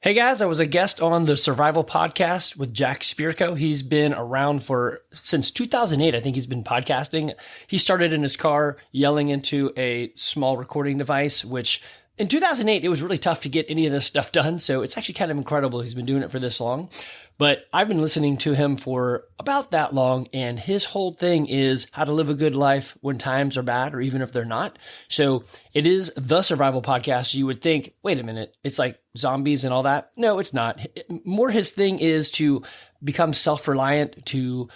Hey guys, I was a guest on the Survival Podcast with Jack Spirko. He's been around since 2008. I think he's been podcasting. He started in his car yelling into a small recording device, which in 2008, it was really tough to get any of this stuff done. So it's actually kind of incredible he's been doing it for this long. But I've been listening to him for about that long, and his whole thing is how to live a good life when times are bad, or even if they're not. So it is the Survival Podcast. You would think, wait a minute, it's like zombies and all that. No, it's not. More his thing is to become self-reliant, to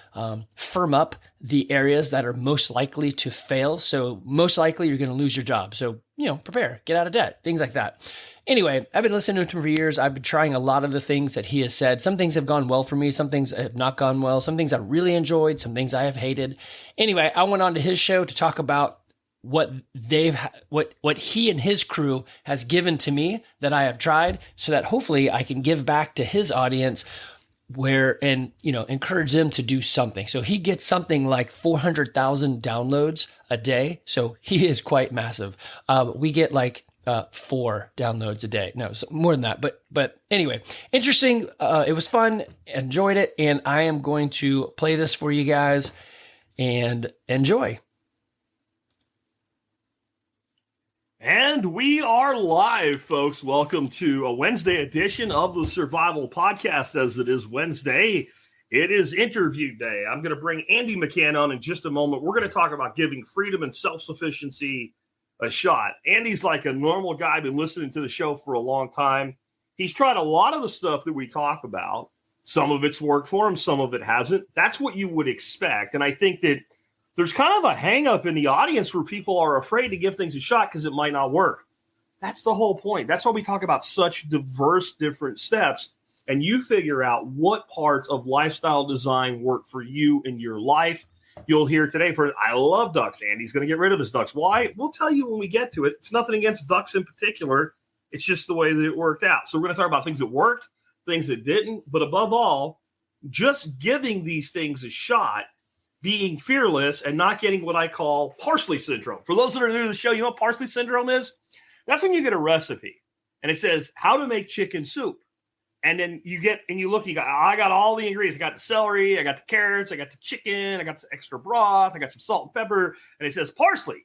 firm up the areas that are most likely to fail. So most likely you're going to lose your job. So, prepare, get out of debt, things like that. Anyway, I've been listening to him for years. I've been trying a lot of the things that he has said. Some things have gone well for me. Some things have not gone well. Some things I really enjoyed. Some things I have hated. Anyway, I went on to his show to talk about what he and his crew has given to me that I have tried, so that hopefully I can give back to his audience encourage them to do something. So he gets something like 400,000 downloads a day. So he is quite massive. We get like 4 downloads a day. No, more than that. But anyway, interesting. It was fun. Enjoyed it. And I am going to play this for you guys and enjoy. And we are live, folks. Welcome to a Wednesday edition of the Survival Podcast. As it is Wednesday, it is interview day. I'm going to bring Andy McCann on in just a moment. We're going to talk about giving freedom and self-sufficiency a shot. Andy's like a normal guy, been listening to the show for a long time. He's tried a lot of the stuff that we talk about. Some of it's worked for him, some of it hasn't. That's what you would expect. And I think that there's kind of a hang up in the audience where people are afraid to give things a shot because it might not work. That's the whole point. That's why we talk about such diverse different steps, and you figure out what parts of lifestyle design work for you in your life. You'll hear today I love ducks. Andy's going to get rid of his ducks. Why? We'll tell you when we get to it. It's nothing against ducks in particular. It's just the way that it worked out. So we're going to talk about things that worked, things that didn't, but above all, just giving these things a shot, being fearless, and not getting what I call parsley syndrome. For those that are new to the show, you know what parsley syndrome is? That's when you get a recipe and it says how to make chicken soup. And then you look, I got all the ingredients. I got the celery, I got the carrots, I got the chicken, I got some extra broth, I got some salt and pepper, and it says parsley.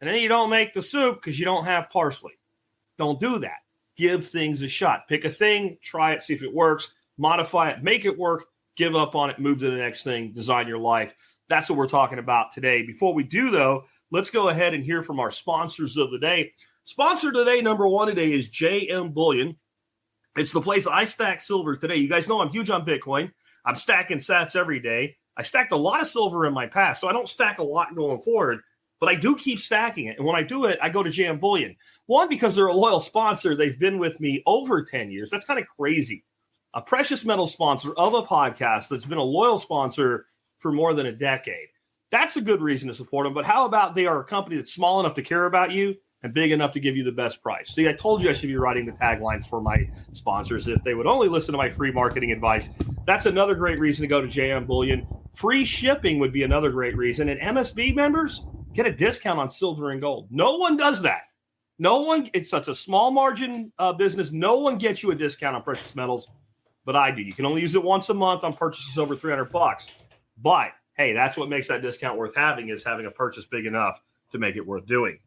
And then you don't make the soup because you don't have parsley. Don't do that. Give things a shot. Pick a thing, try it, see if it works, modify it, make it work. Give up on it, move to the next thing, design your life. That's what we're talking about today. Before we do, though, let's go ahead and hear from our sponsors of the day. Sponsor today, number one today, is JM Bullion. It's the place I stack silver today. You guys know I'm huge on Bitcoin. I'm stacking sats every day. I stacked a lot of silver in my past, so I don't stack a lot going forward, but I do keep stacking it. And when I do it, I go to JM Bullion. One, because they're a loyal sponsor. They've been with me over 10 years. That's kind of crazy. A precious metal sponsor of a podcast that's been a loyal sponsor for more than a decade. That's a good reason to support them. But how about they are a company that's small enough to care about you and big enough to give you the best price? See, I told you I should be writing the taglines for my sponsors if they would only listen to my free marketing advice. That's another great reason to go to JM Bullion. Free shipping would be another great reason. And MSB members get a discount on silver and gold. No one does that. No one. It's such a small margin business. No one gets you a discount on precious metals. But I do. You can only use it once a month on purchases over $300. But hey, that's what makes that discount worth having, is having a purchase big enough to make it worth doing.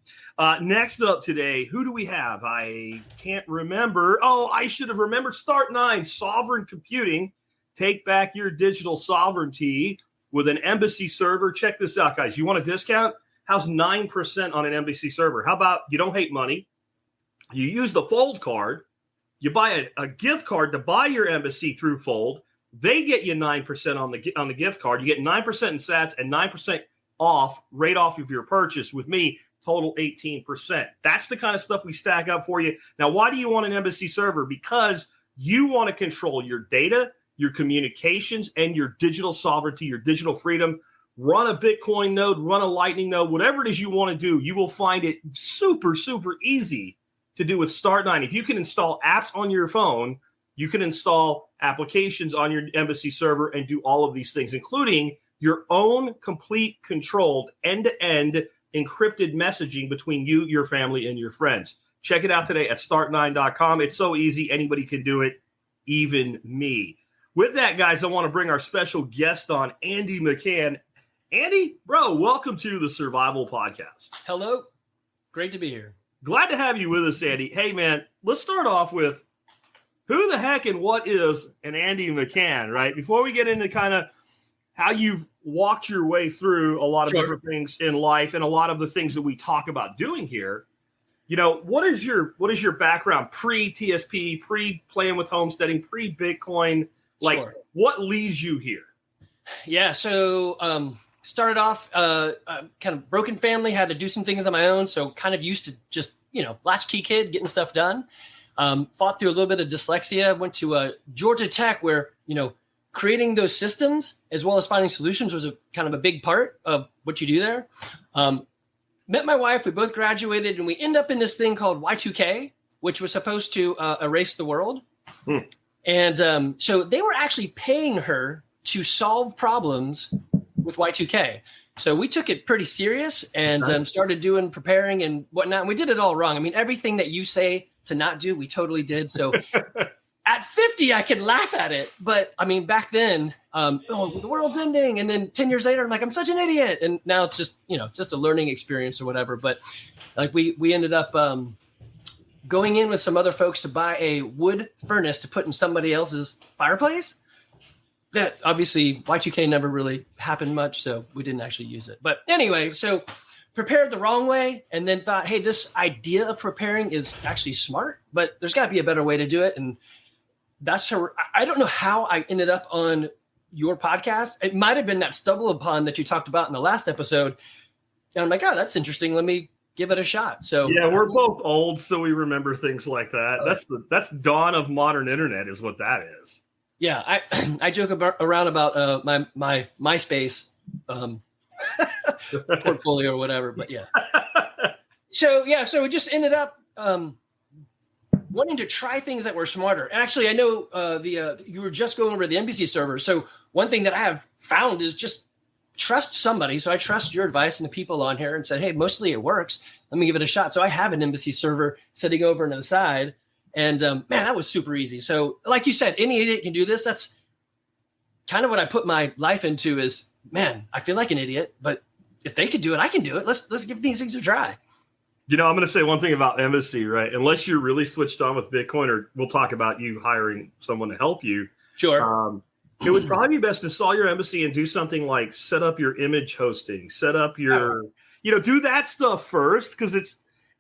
Next up today, who do we have? I can't remember. Oh, I should have remembered. Start9, Sovereign Computing. Take back your digital sovereignty with an Embassy server. Check this out, guys. You want a discount? How's 9% on an Embassy server? How about you don't hate money? You use the Fold card. You buy a gift card to buy your Embassy through Fold. They get you 9% on the gift card. You get 9% in sats and 9% off, right off of your purchase. With me, total 18%. That's the kind of stuff we stack up for you. Now, why do you want an Embassy server? Because you want to control your data, your communications, and your digital sovereignty, your digital freedom. Run a Bitcoin node, run a Lightning node, whatever it is you want to do, you will find it super, super easy to do with Start9. If you can install apps on your phone, you can install applications on your Embassy server and do all of these things, including your own complete controlled end-to-end encrypted messaging between you, your family, and your friends. Check it out today at start9.com. It's so easy. Anybody can do it, even me. With that, guys, I want to bring our special guest on, Andy McCann. Andy, bro, welcome to the Survival Podcast. Hello. Great to be here. Glad to have you with us, Andy. Hey, man, let's start off with who the heck and what is an Andy McCann, right? Before we get into kind of how you've walked your way through a lot of different things in life and a lot of the things that we talk about doing here, you know, what is your background pre-TSP, pre-playing with homesteading, pre-Bitcoin? Like, what leads you here? Yeah, so started off kind of broken family, had to do some things on my own, so kind of used to just, latchkey kid, getting stuff done. Fought through a little bit of dyslexia, went to Georgia Tech where, creating those systems as well as finding solutions was a kind of a big part of what you do there. Met my wife, we both graduated, and we end up in this thing called Y2K, which was supposed to erase the world. And so they were actually paying her to solve problems with Y2K. So we took it pretty serious and started preparing and whatnot. And we did it all wrong. I mean, everything that you say to not do, we totally did. So at 50, I could laugh at it. But I mean, back then, the world's ending. And then 10 years later, I'm like, I'm such an idiot. And now it's just, just a learning experience or whatever. But like we ended up going in with some other folks to buy a wood furnace to put in somebody else's fireplace. That obviously Y2K never really happened much, so we didn't actually use it. But anyway, so prepared the wrong way and then thought, hey, this idea of preparing is actually smart, but there's got to be a better way to do it. And that's how I don't know how I ended up on your podcast. It might have been that stumble upon that you talked about in the last episode. And I'm like, oh, that's interesting. Let me give it a shot. So yeah, we're both old, so we remember things like that. That's dawn of modern internet is what that is. Yeah, I joke around about my MySpace portfolio or whatever, but yeah. So we just ended up wanting to try things that were smarter. And actually, I know you were just going over the embassy server. So one thing that I have found is just trust somebody. So I trust your advice and the people on here and said, hey, mostly it works. Let me give it a shot. So I have an embassy server sitting over to the side. And man, that was super easy. So like you said, any idiot can do this. That's kind of what I put my life into is, man, I feel like an idiot, but if they could do it, I can do it. Let's give these things a try. I'm going to say one thing about embassy, right? Unless you're really switched on with Bitcoin, or we'll talk about you hiring someone to help you. Sure. It would probably be best to install your embassy and do something like set up your image hosting, set up your, do that stuff first, because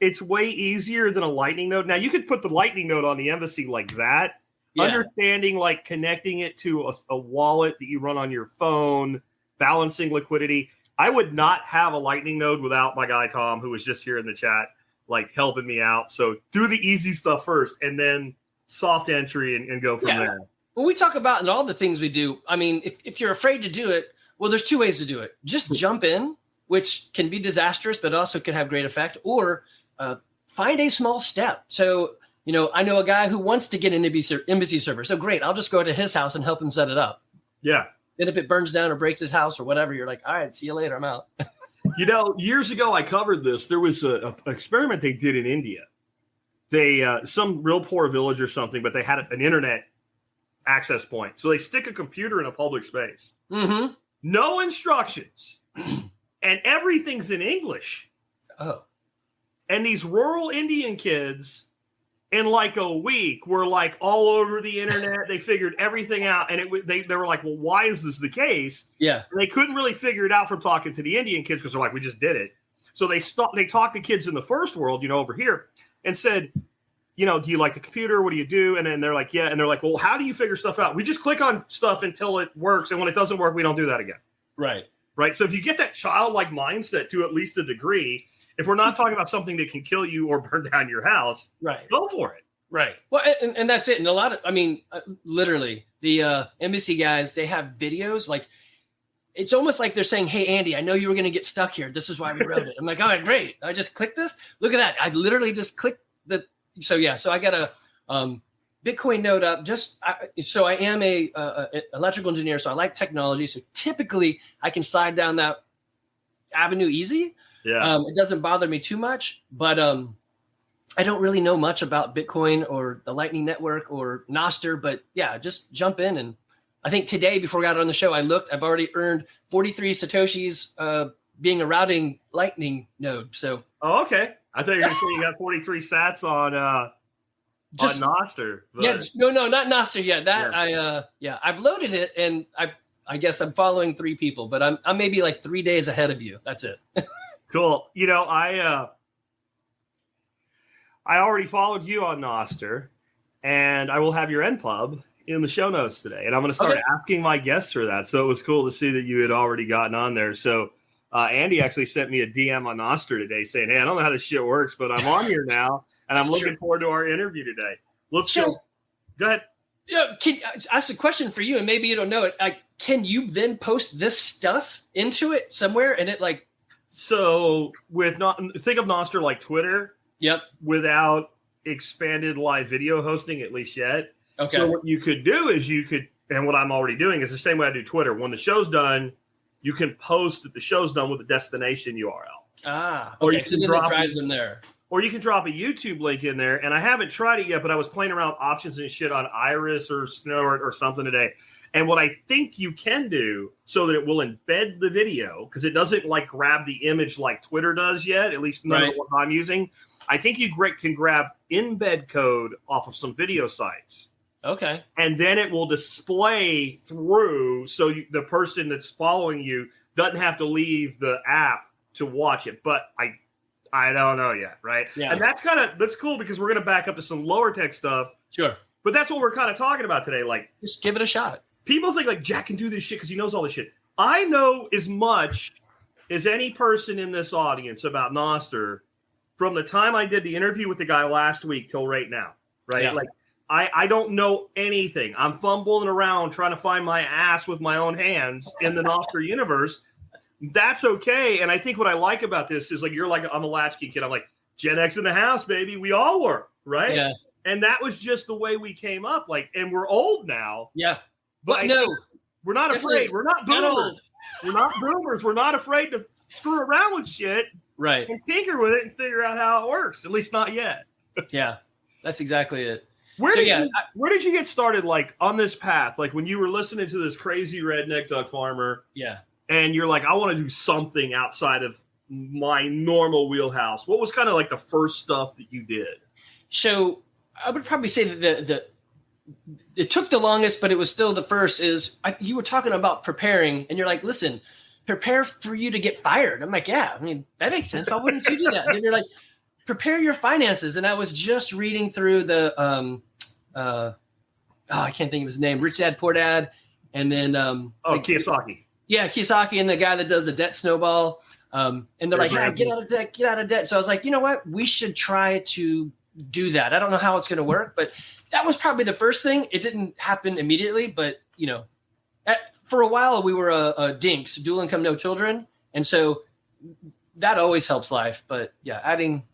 it's way easier than a lightning node. Now you could put the lightning node on the embassy like that. Yeah. Understanding like connecting it to a wallet that you run on your phone, balancing liquidity. I would not have a lightning node without my guy Tom, who was just here in the chat, like helping me out. So do the easy stuff first and then soft entry and go from there. Well, we talk about in all the things we do. I mean, if you're afraid to do it, well, there's two ways to do it. Just jump in, which can be disastrous, but also can have great effect, or find a small step. So, I know a guy who wants to get an embassy server. So great. I'll just go to his house and help him set it up. Yeah. Then if it burns down or breaks his house or whatever, you're like, all right, see you later. I'm out. Years ago, I covered this. There was an experiment they did in India. They, some real poor village or something, but they had an internet access point. So they stick a computer in a public space. Mm-hmm. No instructions. And everything's in English. Oh. And these rural Indian kids in like a week were like all over the internet. They figured everything out. And they were like, well, why is this the case? Yeah. And they couldn't really figure it out from talking to the Indian kids because they're like, we just did it. So they talked to kids in the first world, over here and said, do you like the computer? What do you do? And then they're like, yeah. And they're like, well, how do you figure stuff out? We just click on stuff until it works. And when it doesn't work, we don't do that again. Right. Right. So if you get that childlike mindset to at least a degree, if we're not talking about something that can kill you or burn down your house, right, go for it. Right. Well, and that's it. And a lot of, literally the embassy guys, they have videos. Like, it's almost like they're saying, hey, Andy, I know you were going to get stuck here. This is why we wrote it. I'm like, all right, great. I just clicked this. Look at that. I literally just clicked so I got a Bitcoin node up. So I am a electrical engineer. So I like technology. So typically I can slide down that avenue easy. Yeah. It doesn't bother me too much, but I don't really know much about Bitcoin or the Lightning Network or Nostr, but yeah, just jump in. And I think today, before we got on the show, I've already earned 43 Satoshis being a routing Lightning node. So, oh, okay. I thought you were going to say you got 43 sats on Nostr. But... Yeah, no, not Nostr yet. I've loaded it, and I guess I'm following 3 people, but I'm maybe like 3 days ahead of you. That's it. Cool. I already followed you on Nostr, and I will have your NPub in the show notes today. And I'm going to start asking my guests for that. So it was cool to see that you had already gotten on there. So Andy actually sent me a DM on Nostr today saying, hey, I don't know how this shit works, but I'm on here now, and I'm looking forward to our interview today. Go ahead. Yeah, can I ask a question for you, and maybe you don't know it. Can you then post this stuff into it somewhere, and it like? So think of Nostr like Twitter. Yep. Without expanded live video hosting, at least yet. Okay. So what you could do is and what I'm already doing is the same way I do Twitter. When the show's done, you can post that the show's done with the destination URL. Ah, okay. So then it drives them there. Or you can drop a YouTube link in there. And I haven't tried it yet, but I was playing around options and shit on Iris or Snort or something today. And what I think you can do so that it will embed the video, because it doesn't like grab the image like Twitter does yet, at least none of what I'm using. I think you can grab embed code off of some video sites. Okay. And then it will display through so the person that's following you doesn't have to leave the app to watch it. But I don't know yet, right? Yeah. And that's cool because we're going to back up to some lower tech stuff. Sure. But that's what we're kind of talking about today. Like, just give it a shot. People think like Jack can do this shit because he knows all this shit. I know as much as any person in this audience about Nostr from the time I did the interview with the guy last week till right now, right? Yeah. Like, I don't know anything. I'm fumbling around trying to find my ass with my own hands in the Nostr universe. That's okay. And I think what I like about this is like, you're like, I'm a latchkey kid. I'm like, Gen X in the house, baby. We all were, right? Yeah. And that was just the way we came up. Like, and we're old now. Yeah. But no, we're not afraid. We're not boomers. We're not boomers. We're not afraid to screw around with shit. Right. And tinker with it and figure out how it works. At least not yet. Yeah. That's exactly it. Where did you get started, like, on this path? Like, when you were listening to this crazy redneck duck farmer. Yeah. And you're like, I want to do something outside of my normal wheelhouse. What was kind of like the first stuff that you did? So I would probably say that it took the longest, but it was still the first. You were talking about preparing, and you're like, listen, prepare for you to get fired. I'm like, yeah, I mean, that makes sense. Why wouldn't you do that? And you're like, prepare your finances. And I was just reading through the I can't think of his name, Rich Dad Poor Dad, and then Kiyosaki. Yeah, Kiyosaki and the guy that does the debt snowball. And they're like, yeah, get out of debt. So I was like, you know what? We should try to do that. I don't know how it's going to work, but that was probably the first thing. It didn't happen immediately, but for a while we were dinks, dual income, no children. And so that always helps life. But yeah, adding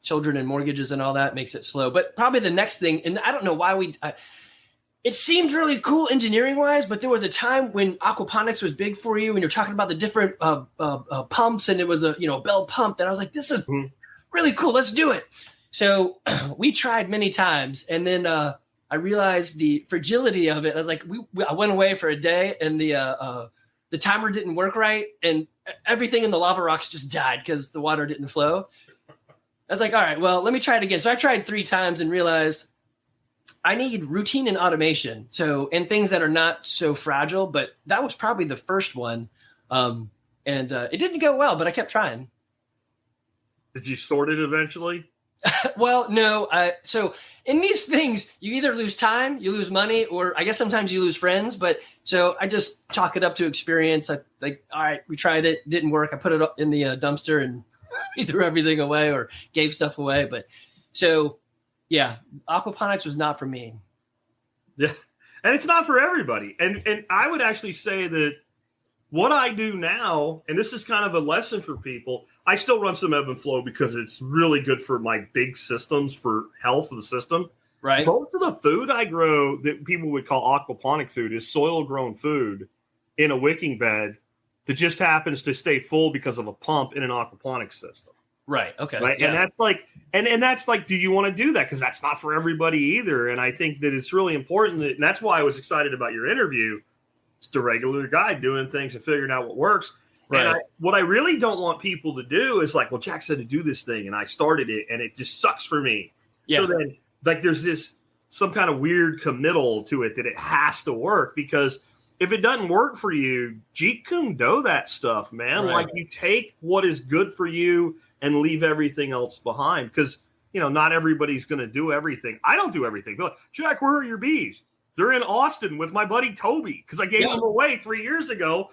children and mortgages and all that makes it slow. But probably the next thing, and I don't know why it seemed really cool engineering wise, but there was a time when aquaponics was big for you and you're talking about the different pumps, and it was a Bell pump that I was like, this is really cool. Let's do it. So we tried many times, and then I realized the fragility of it. I was like, I went away for a day, and the timer didn't work right, and everything in the lava rocks just died because the water didn't flow. I was like, all right, well, let me try it again. So I tried 3 times and realized I need routine and automation. And things that are not so fragile, but that was probably the first one. And it didn't go well, but I kept trying. Did you sort it eventually? Well, no. So in these things, you either lose time, you lose money, or I guess sometimes you lose friends. But so I just chalk it up to experience. I like, all right, we tried it, didn't work. I put it in the dumpster and we threw everything away or gave stuff away. But so, yeah, aquaponics was not for me. Yeah, and it's not for everybody. And I would actually say that what I do now, and this is kind of a lesson for people, I still run some ebb and flow because it's really good for my big systems for health of the system. Right. Most of the food I grow that people would call aquaponic food is soil grown food in a wicking bed that just happens to stay full because of a pump in an aquaponics system. Right. Okay. Right. Yeah. And that's like, and that's like, do you want to do that? Because that's not for everybody either. And I think that it's really important that, and that's why I was excited about your interview. It's the regular guy doing things and figuring out what works. Right. And what I really don't want people to do is like, well, Jack said to do this thing and I started it and it just sucks for me. Yeah. So then like there's some kind of weird committal to it that it has to work, because if it doesn't work for you, Jeet Kune Do that stuff, man. Right. Like you take what is good for you and leave everything else behind, because, not everybody's going to do everything. I don't do everything. But like, Jack, where are your bees? They're in Austin with my buddy Toby, because I gave them away 4 years ago.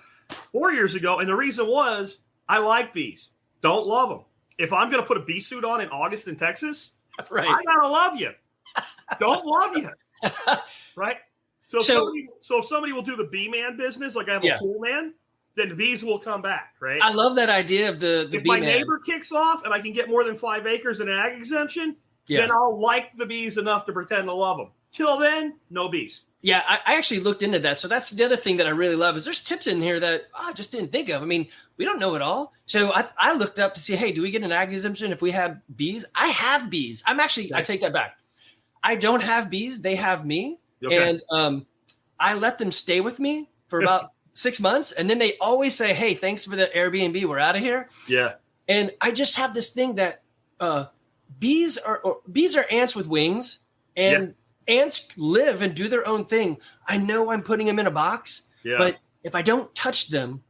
And the reason was I like bees. Don't love them. If I'm going to put a bee suit on in August in Texas, Right. I got to love you. Don't love you. Right. So if somebody will do the bee man business, like I have a pool man, then the bees will come back. Right. I love that idea of the if bee my man. neighbor kicks off and I can get more than 5 acres in an ag exemption, then I'll like the bees enough to pretend to love them. Till then, no bees. Yeah, I actually looked into that. So that's the other thing that I really love is there's tips in here that I just didn't think of. I mean, we don't know it all. So I looked up to see, hey, do we get an ag exemption if we have bees? I have bees. I take that back. I don't have bees. They have me. Okay. And I let them stay with me for about 6 months. And then they always say, hey, thanks for the Airbnb. We're out of here. Yeah. And I just have this thing that bees are ants with wings, and ants live and do their own thing. I know I'm putting them in a box, but if I don't touch them,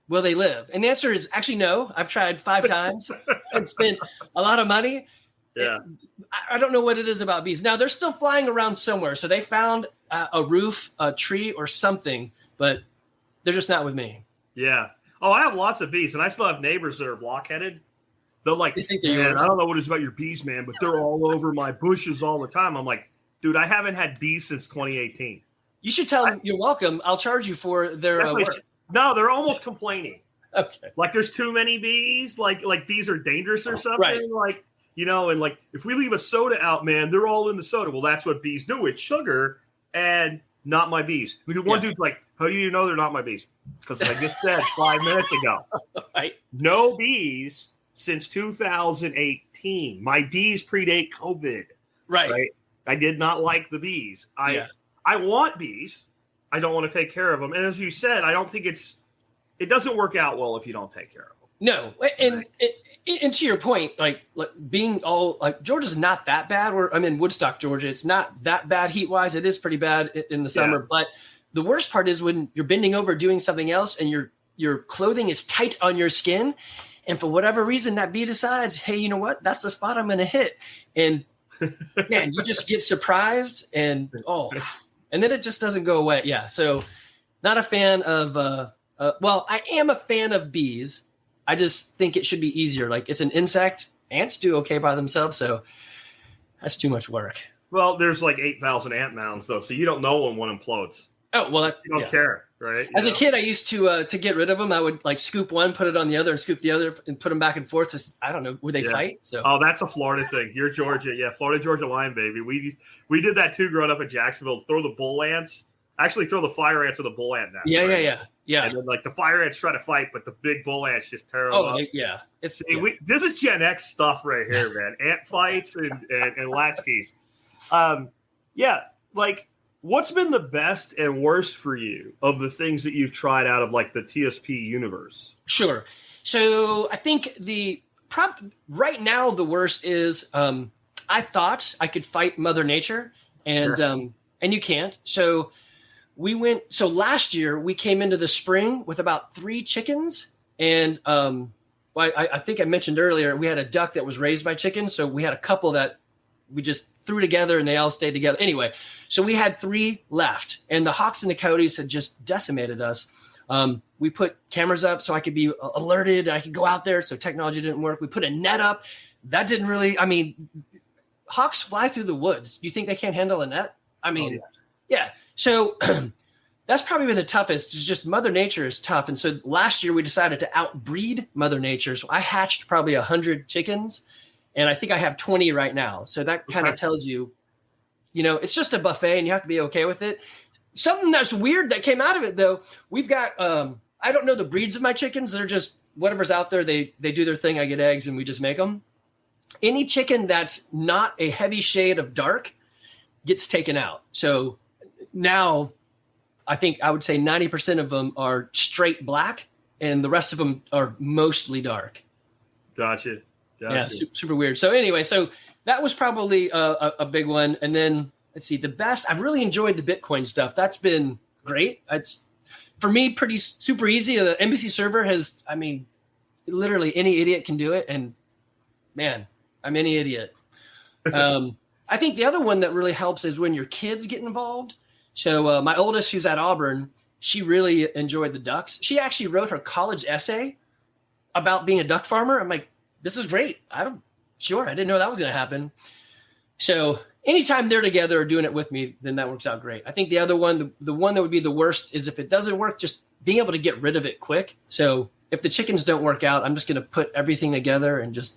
will they live? And the answer is actually no. I've tried 5 times and spent a lot of money. Yeah. I don't know what it is about bees. Now they're still flying around somewhere. So they found a roof, a tree or something, but they're just not with me. Yeah. Oh, I have lots of bees and I still have neighbors that are blockheaded. They're like, man, I don't know what it is about your bees, man, but they're all over my bushes all the time. I'm like, dude, I haven't had bees since 2018. You should tell them you're welcome. I'll charge you for their work. No, they're almost complaining. Okay. Like there's too many bees, like bees are dangerous or something. Right. Like, and like if we leave a soda out, man, they're all in the soda. Well, that's what bees do. It's sugar and not my bees. Because one dude's like, how do you know they're not my bees? Because I just said 5 minutes ago. Right. No bees since 2018. My bees predate COVID. Right. I did not like the bees. I want bees. I don't want to take care of them. And as you said, I don't think it doesn't work out well if you don't take care of them. No. And to your point, like being all like Georgia's not that bad. I'm in Woodstock, Georgia. It's not that bad heat wise. It is pretty bad in the summer. But the worst part is when you're bending over doing something else and your clothing is tight on your skin. And for whatever reason, that bee decides, hey, you know what? That's the spot I'm going to hit. And man, you just get surprised and then it just doesn't go away. Yeah. So not a fan of, I am a fan of bees. I just think it should be easier. Like it's an insect. Ants do okay by themselves. So that's too much work. Well, there's like 8,000 ant mounds though. So you don't know when one implodes. Oh, well, you don't care. Right. As a kid, I used to get rid of them. I would like scoop one, put it on the other and scoop the other and put them back and forth. Just, I don't know. Would they fight? So. Oh, that's a Florida thing. You're Georgia. Yeah. Florida, Georgia line, baby. We did that too growing up in Jacksonville. Throw the bull ants. Actually throw the fire ants in the bull ant nest. Yeah. And then like the fire ants try to fight, but the big bull ants just tear them up. Yeah. This is Gen X stuff right here, man. Ant fights and latchkeys. Like what's been the best and worst for you of the things that you've tried out of like the TSP universe? Sure. So I think right now the worst is I thought I could fight Mother Nature and you can't. So last year we came into the spring with about 3 chickens and I think I mentioned earlier we had a duck that was raised by chickens. So we had a couple that we just threw together and they all stayed together. Anyway, so we had 3 left and the hawks and the coyotes had just decimated us. We put cameras up so I could be alerted. I could go out there. So technology didn't work. We put a net up. That didn't really, hawks fly through the woods. Do you think they can't handle a net? Yeah. So that's probably been the toughest. It's just Mother Nature is tough. And so last year we decided to outbreed Mother Nature. So I hatched probably 100 chickens. And I think I have 20 right now. So that kind of tells you, it's just a buffet and you have to be okay with it. Something that's weird that came out of it, though, we've got I don't know the breeds of my chickens. They're just whatever's out there. They do their thing. I get eggs and we just make them. Any chicken that's not a heavy shade of dark gets taken out. So now I think I would say 90% of them are straight black and the rest of them are mostly dark. Gotcha. Yeah, super weird. So anyway, so that was probably a big one. And then let's see, the best, I've really enjoyed the Bitcoin stuff. That's been great. It's for me pretty super easy. The NBC server has, I mean, literally any idiot can do it. And man, I'm any idiot. I think the other one that really helps is when your kids get involved. So my oldest, who's at Auburn, she really enjoyed the ducks. She actually wrote her college essay about being a duck farmer. I'm like, this is great. I didn't know that was going to happen. So anytime they're together or doing it with me, then that works out great. I think the other one, the one that would be the worst is if it doesn't work, just being able to get rid of it quick. So if the chickens don't work out, I'm just going to put everything together and just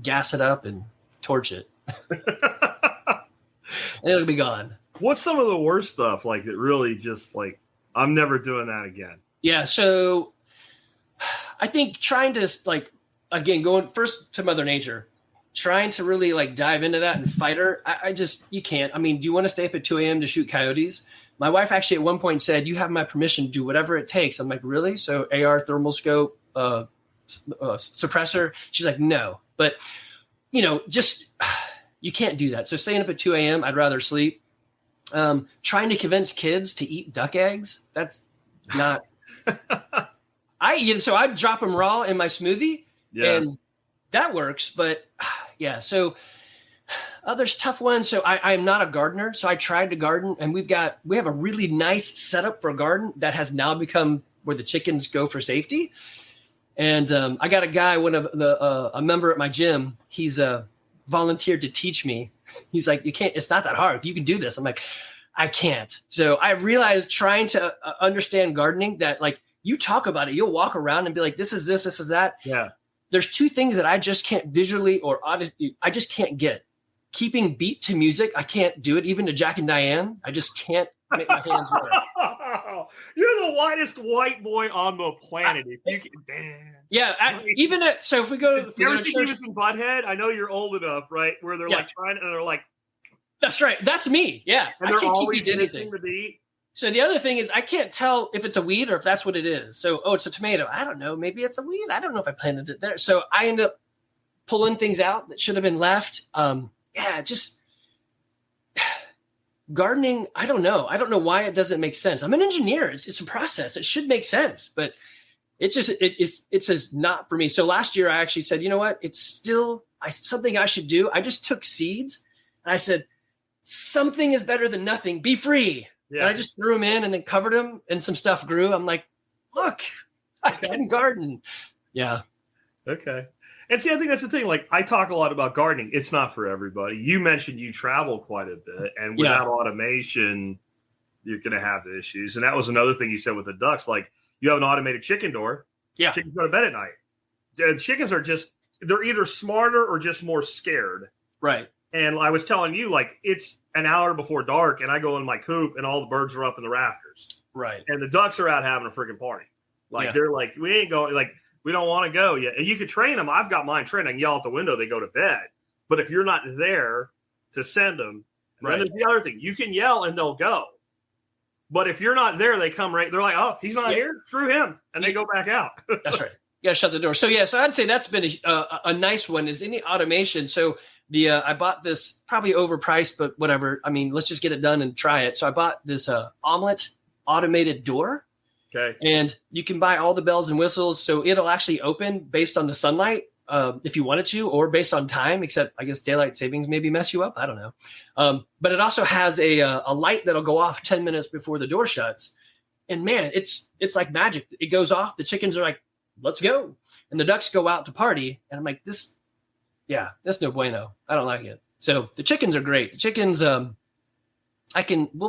gas it up and torch it. And it'll be gone. What's some of the worst stuff like that really just like, I'm never doing that again? Yeah. So I think trying to like, again, going first to Mother Nature, trying to really like dive into that and fight her. You can't. I mean, do you want to stay up at 2 a.m. to shoot coyotes? My wife actually at one point said, you have my permission to do whatever it takes. I'm like, really? So AR, thermal scope, suppressor. She's like, no, but just, you can't do that. So staying up at 2 a.m., I'd rather sleep. Trying to convince kids to eat duck eggs. That's not, so I'd drop them raw in my smoothie and that works. But yeah, so others tough ones. So I'm not a gardener. So I tried to garden and we have a really nice setup for a garden that has now become where the chickens go for safety. And I got a guy, a member at my gym, he's volunteered to teach me. He's like, you can't, it's not that hard. You can do this. I'm like, I can't. So I realized trying to understand gardening that like you talk about it, you'll walk around and be like, this is this, this is that. Yeah. There's two things that I just can't visually or audibly, I just can't get. Keeping beat to music, I can't do it. Even to Jack and Diane, I just can't make my hands work. You're the whitest white boy on the planet. If you can, yeah. So if we go, you ever see Beavis and Butthead? I know you're old enough, right? Where they're like trying, and they're like, that's right. That's me. Yeah. And they're always anything to beat. So the other thing is I can't tell if it's a weed or if that's what it is. So, it's a tomato. I don't know. Maybe it's a weed. I don't know if I planted it there. So I end up pulling things out that should have been left. Just gardening. I don't know. I don't know why it doesn't make sense. I'm an engineer. It's a process. It should make sense, but it's just not for me. So last year I actually said, you know what? It's still something I should do. I just took seeds and I said, something is better than nothing. Be free. Yeah. And I just threw them in and then covered them and some stuff grew. I'm like, look, I can garden. Yeah. Okay. And see, I think that's the thing. Like I talk a lot about gardening. It's not for everybody. You mentioned you travel quite a bit and without automation, you're going to have issues. And that was another thing you said with the ducks. Like you have an automated chicken door. Yeah. Chickens go to bed at night. The chickens are they're either smarter or just more scared. Right. And I was telling you, like, it's an hour before dark, and I go in my coop, and all the birds are up in the rafters. Right. And the ducks are out having a freaking party. Like, they're like, we ain't going, like, we don't want to go yet. And you could train them. I've got mine trained. I can yell out the window, they go to bed. But if you're not there to send them, and then there's the other thing. You can yell, and they'll go. But if you're not there, they come right. They're like, oh, he's not here. Screw him. And they go back out. That's right. You got to shut the door. So, so I'd say that's been a nice one is any automation. So, I bought this probably overpriced, but whatever. I mean, let's just get it done and try it. So I bought this omelet automated door. Okay. And you can buy all the bells and whistles. So it'll actually open based on the sunlight if you wanted to, or based on time, except I guess daylight savings maybe mess you up. I don't know. But it also has a light that'll go off 10 minutes before the door shuts. And man, it's like magic. It goes off. The chickens are like, let's go. And the ducks go out to party. And I'm like, that's no bueno. I don't like it. So the chickens are great. The chickens, we'll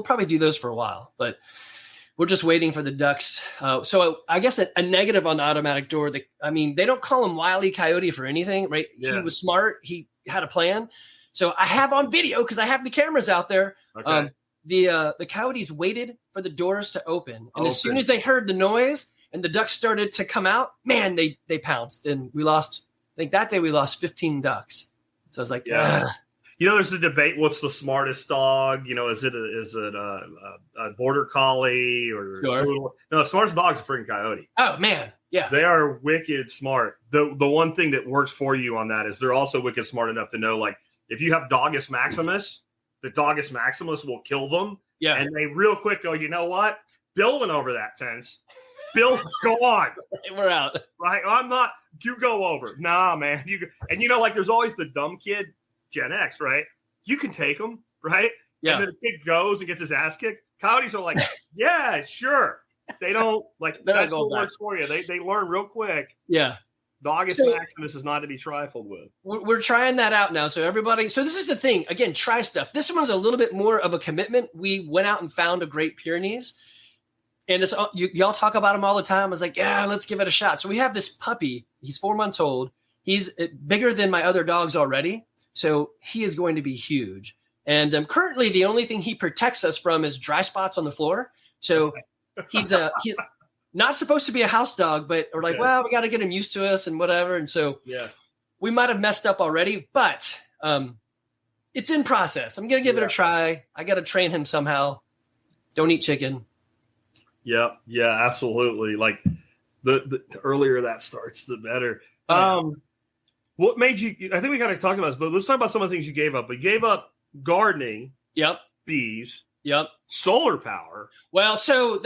probably do those for a while, but we're just waiting for the ducks. So I guess a negative on the automatic door, they don't call him Wile E. Coyote for anything, right? Yeah. He was smart. He had a plan. So I have on video, because I have the cameras out there. Okay. The coyotes waited for the doors to open. And as soon as they heard the noise and the ducks started to come out, man, they pounced, and we lost. I think that day we lost 15 ducks. So I was like, yeah. There's the debate. What's the smartest dog? Is it a border collie or sure. No? The smartest dog's a freaking coyote. Oh man, yeah, they are wicked smart. The one thing that works for you on that is they're also wicked smart enough to know, like, if you have Dogus Maximus, the Dogus Maximus will kill them. Yeah, and they real quick go, you know what? Bill went over that fence. Bill, go on. We're out. Right? I'm not. You go over. Nah, man. You go. And like, there's always the dumb kid. Gen X, right? You can take them, right? Yeah. And then the kid goes and gets his ass kicked. Coyotes are like, yeah, sure. They don't like that's what works for you. They learn real quick. Yeah. Dogus Maximus is not to be trifled with. We're trying that out now. So everybody, so this is the thing. Again, try stuff. This one's a little bit more of a commitment. We went out and found a Great Pyrenees. And it's y'all talk about him all the time. I was like, yeah, let's give it a shot. So we have this puppy. He's 4 months old. He's bigger than my other dogs already. So he is going to be huge. And currently the only thing he protects us from is dry spots on the floor. So he's not supposed to be a house dog, but we're like, well, we got to get him used to us and whatever. And so we might have messed up already, but it's in process. I'm going to give it a try. I got to train him somehow. Don't eat chicken. Yeah, absolutely. Like the earlier that starts, the better. What made you? I think we got to talk about this, but let's talk about some of the things you gave up. You gave up gardening. Yep. Bees. Yep. Solar power. Well, so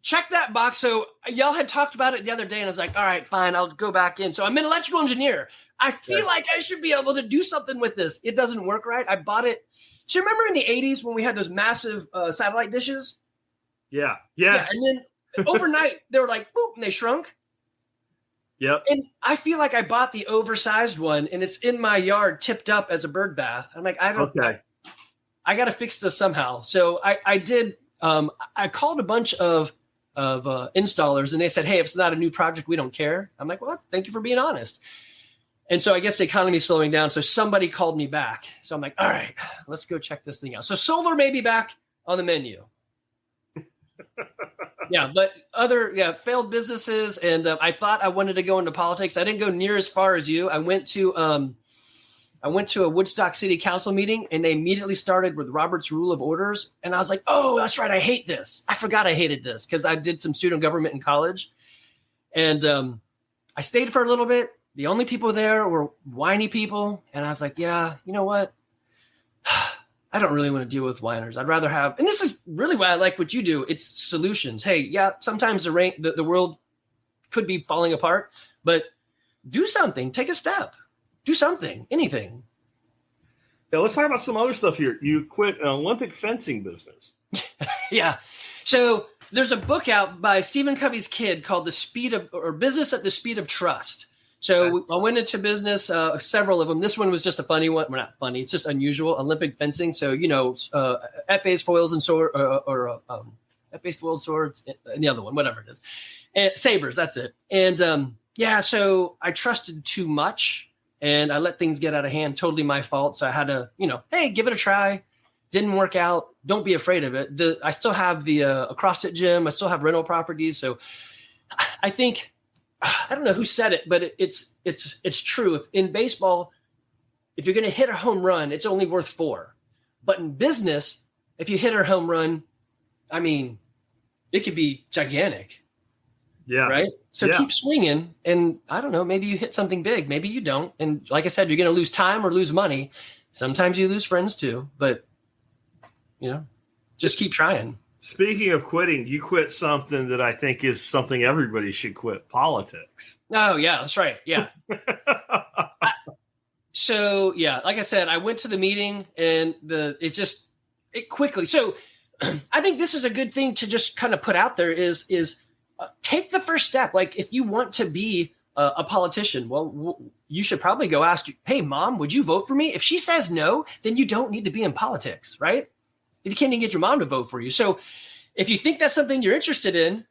check that box. So y'all had talked about it the other day, and I was like, all right, fine, I'll go back in. So I'm an electrical engineer. I feel like I should be able to do something with this. It doesn't work right. I bought it. So remember in the 80s when we had those massive satellite dishes? Yeah. Yes. Yeah. And then overnight they were like, boop, and they shrunk. Yep. And I feel like I bought the oversized one, and it's in my yard tipped up as a bird bath. I'm like, I got to fix this somehow. So I did. I called a bunch of installers, and they said, hey, if it's not a new project, we don't care. I'm like, well, thank you for being honest. And so I guess the economy is slowing down. So somebody called me back. So I'm like, all right, let's go check this thing out. So solar may be back on the menu. But failed businesses. And I thought I wanted to go into politics. I didn't go near as far as you. I went to a Woodstock City Council meeting, and they immediately started with Robert's Rule of Orders. And I was like, oh, that's right. I hate this. I forgot I hated this because I did some student government in college. And I stayed for a little bit. The only people there were whiny people. And I was like, yeah, you know what? I don't really want to deal with whiners. I'd rather have, and this is really why I like what you do. It's solutions. Hey, yeah, sometimes the world could be falling apart, but do something, take a step, do something, anything. Yeah, let's talk about some other stuff here. You quit an Olympic fencing business. Yeah. So there's a book out by Stephen Covey's kid called Business at the Speed of Trust. So I went into business, several of them. This one was just a funny one. Well, not funny. It's just unusual. Olympic fencing. So, epées, foils, and sword, or epées, foils, swords, and the other one, whatever it is. And sabers, that's it. And so I trusted too much, and I let things get out of hand. Totally my fault. So I had to, hey, give it a try. Didn't work out. Don't be afraid of it. I still have the a CrossFit gym. I still have rental properties. So I think, I don't know who said it, but it's true. If in baseball, if you're going to hit a home run, it's only worth 4. But in business, if you hit a home run, I mean, it could be gigantic. Yeah. Right. So keep swinging, and I don't know, maybe you hit something big, maybe you don't. And like I said, you're going to lose time or lose money. Sometimes you lose friends too, but just keep trying. Speaking of quitting, you quit something that I think is something everybody should quit: politics. Oh, yeah, that's right. Yeah. Like I said, I went to the meeting, and it quickly. So I think this is a good thing to just kind of put out there is take the first step. Like if you want to be a politician, well, you should probably go ask, hey, Mom, would you vote for me? If she says no, then you don't need to be in politics, right? You can't even get your mom to vote for you. So if you think that's something you're interested in,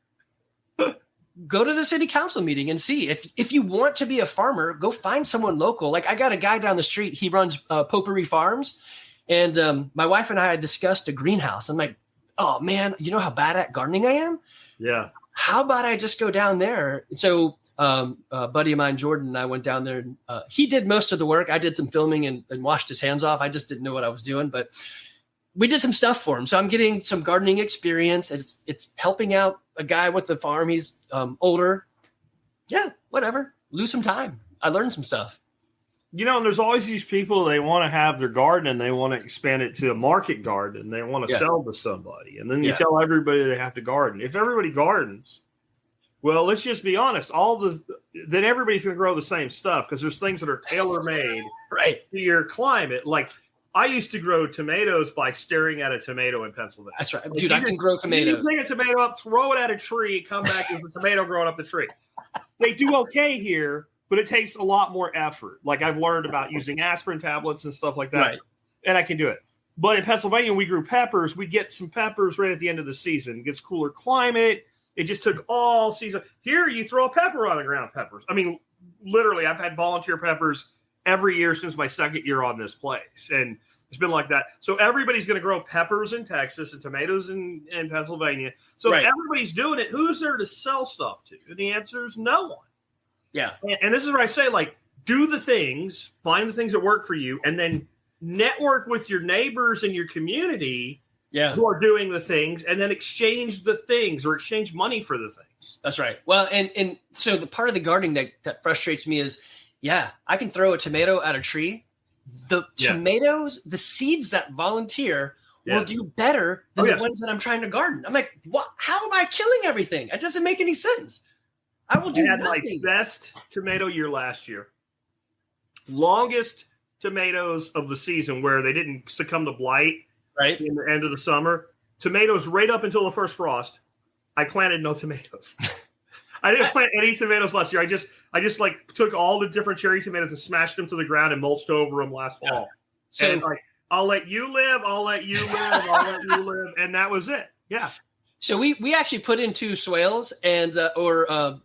go to the city council meeting and see. If you want to be a farmer, go find someone local. Like I got a guy down the street. He runs Potpourri Farms. And my wife and I had discussed a greenhouse. I'm like, oh, man, you know how bad at gardening I am? Yeah. how about I just go down there? So a buddy of mine, Jordan, and I went down there. And, he did most of the work. I did some filming and washed his hands off. I just didn't know what I was doing, but we did some stuff for him. So I'm getting some gardening experience. It's helping out a guy with the farm. He's older. Yeah, whatever. Lose some time. I learned some stuff. You know, and there's always these people, they want to have their garden and they want to expand it to a market garden. They want to sell to somebody. And then you tell everybody they have to garden. If everybody gardens, well, let's just be honest. Then everybody's going to grow the same stuff because there's things that are tailor-made to your climate. Like I used to grow tomatoes by staring at a tomato in Pennsylvania. That's right. Dude, I can grow tomatoes. You take a tomato up, throw it at a tree, come back, there's a tomato growing up the tree. They do okay here, but it takes a lot more effort. Like I've learned about using aspirin tablets and stuff like that, and I can do it. But in Pennsylvania, we grew peppers. We get some peppers right at the end of the season. It gets cooler climate. It just took all season. Here, you throw a pepper on the ground, peppers. I mean, literally, I've had volunteer peppers every year since my second year on this place, and it's been like that. So everybody's going to grow peppers in Texas and tomatoes in Pennsylvania. So if everybody's doing it, who's there to sell stuff to? And the answer is no one. Yeah. And this is where I say, like, do the things, find the things that work for you, and then network with your neighbors and your community who are doing the things, and then exchange the things or exchange money for the things. That's right. Well, and so the part of the gardening that frustrates me is, I can throw a tomato at a tree. The tomatoes, the seeds that volunteer will do better than the ones that I'm trying to garden. I'm like, what? How am I killing everything? It doesn't make any sense. I will do nothing. My best tomato year last year. Longest tomatoes of the season where they didn't succumb to blight in the end of the summer. Tomatoes right up until the first frost. I planted no tomatoes. I didn't plant any tomatoes last year. I just like took all the different cherry tomatoes and smashed them to the ground and mulched over them last fall. So and like, I'll let you live. I'll let you live. I'll let you live. And that was it. Yeah. So we actually put in 2 swales and the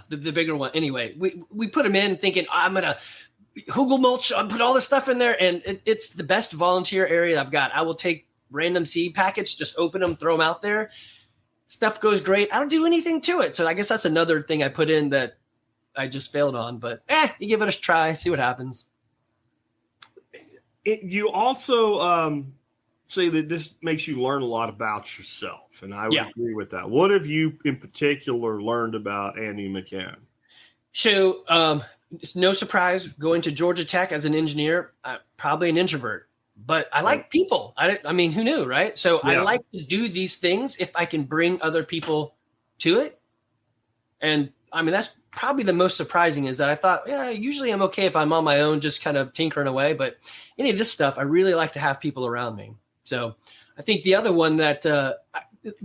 bigger one. Anyway, we put them in thinking I'm gonna hugel mulch, put all this stuff in there, and it's the best volunteer area I've got. I will take random seed packets, just open them, throw them out there. Stuff goes great. I don't do anything to it. So I guess that's another thing I put in that I just failed on. But you give it a try, see what happens. You also say that this makes you learn a lot about yourself, and I would agree with that. What have you in particular learned about Andy McCann? So it's no surprise going to Georgia Tech as an engineer, probably an introvert. But I like people. I mean, who knew, right? So I like to do these things if I can bring other people to it. And I mean, that's probably the most surprising is that I thought, usually I'm okay if I'm on my own, just kind of tinkering away. But any of this stuff, I really like to have people around me. So I think the other one that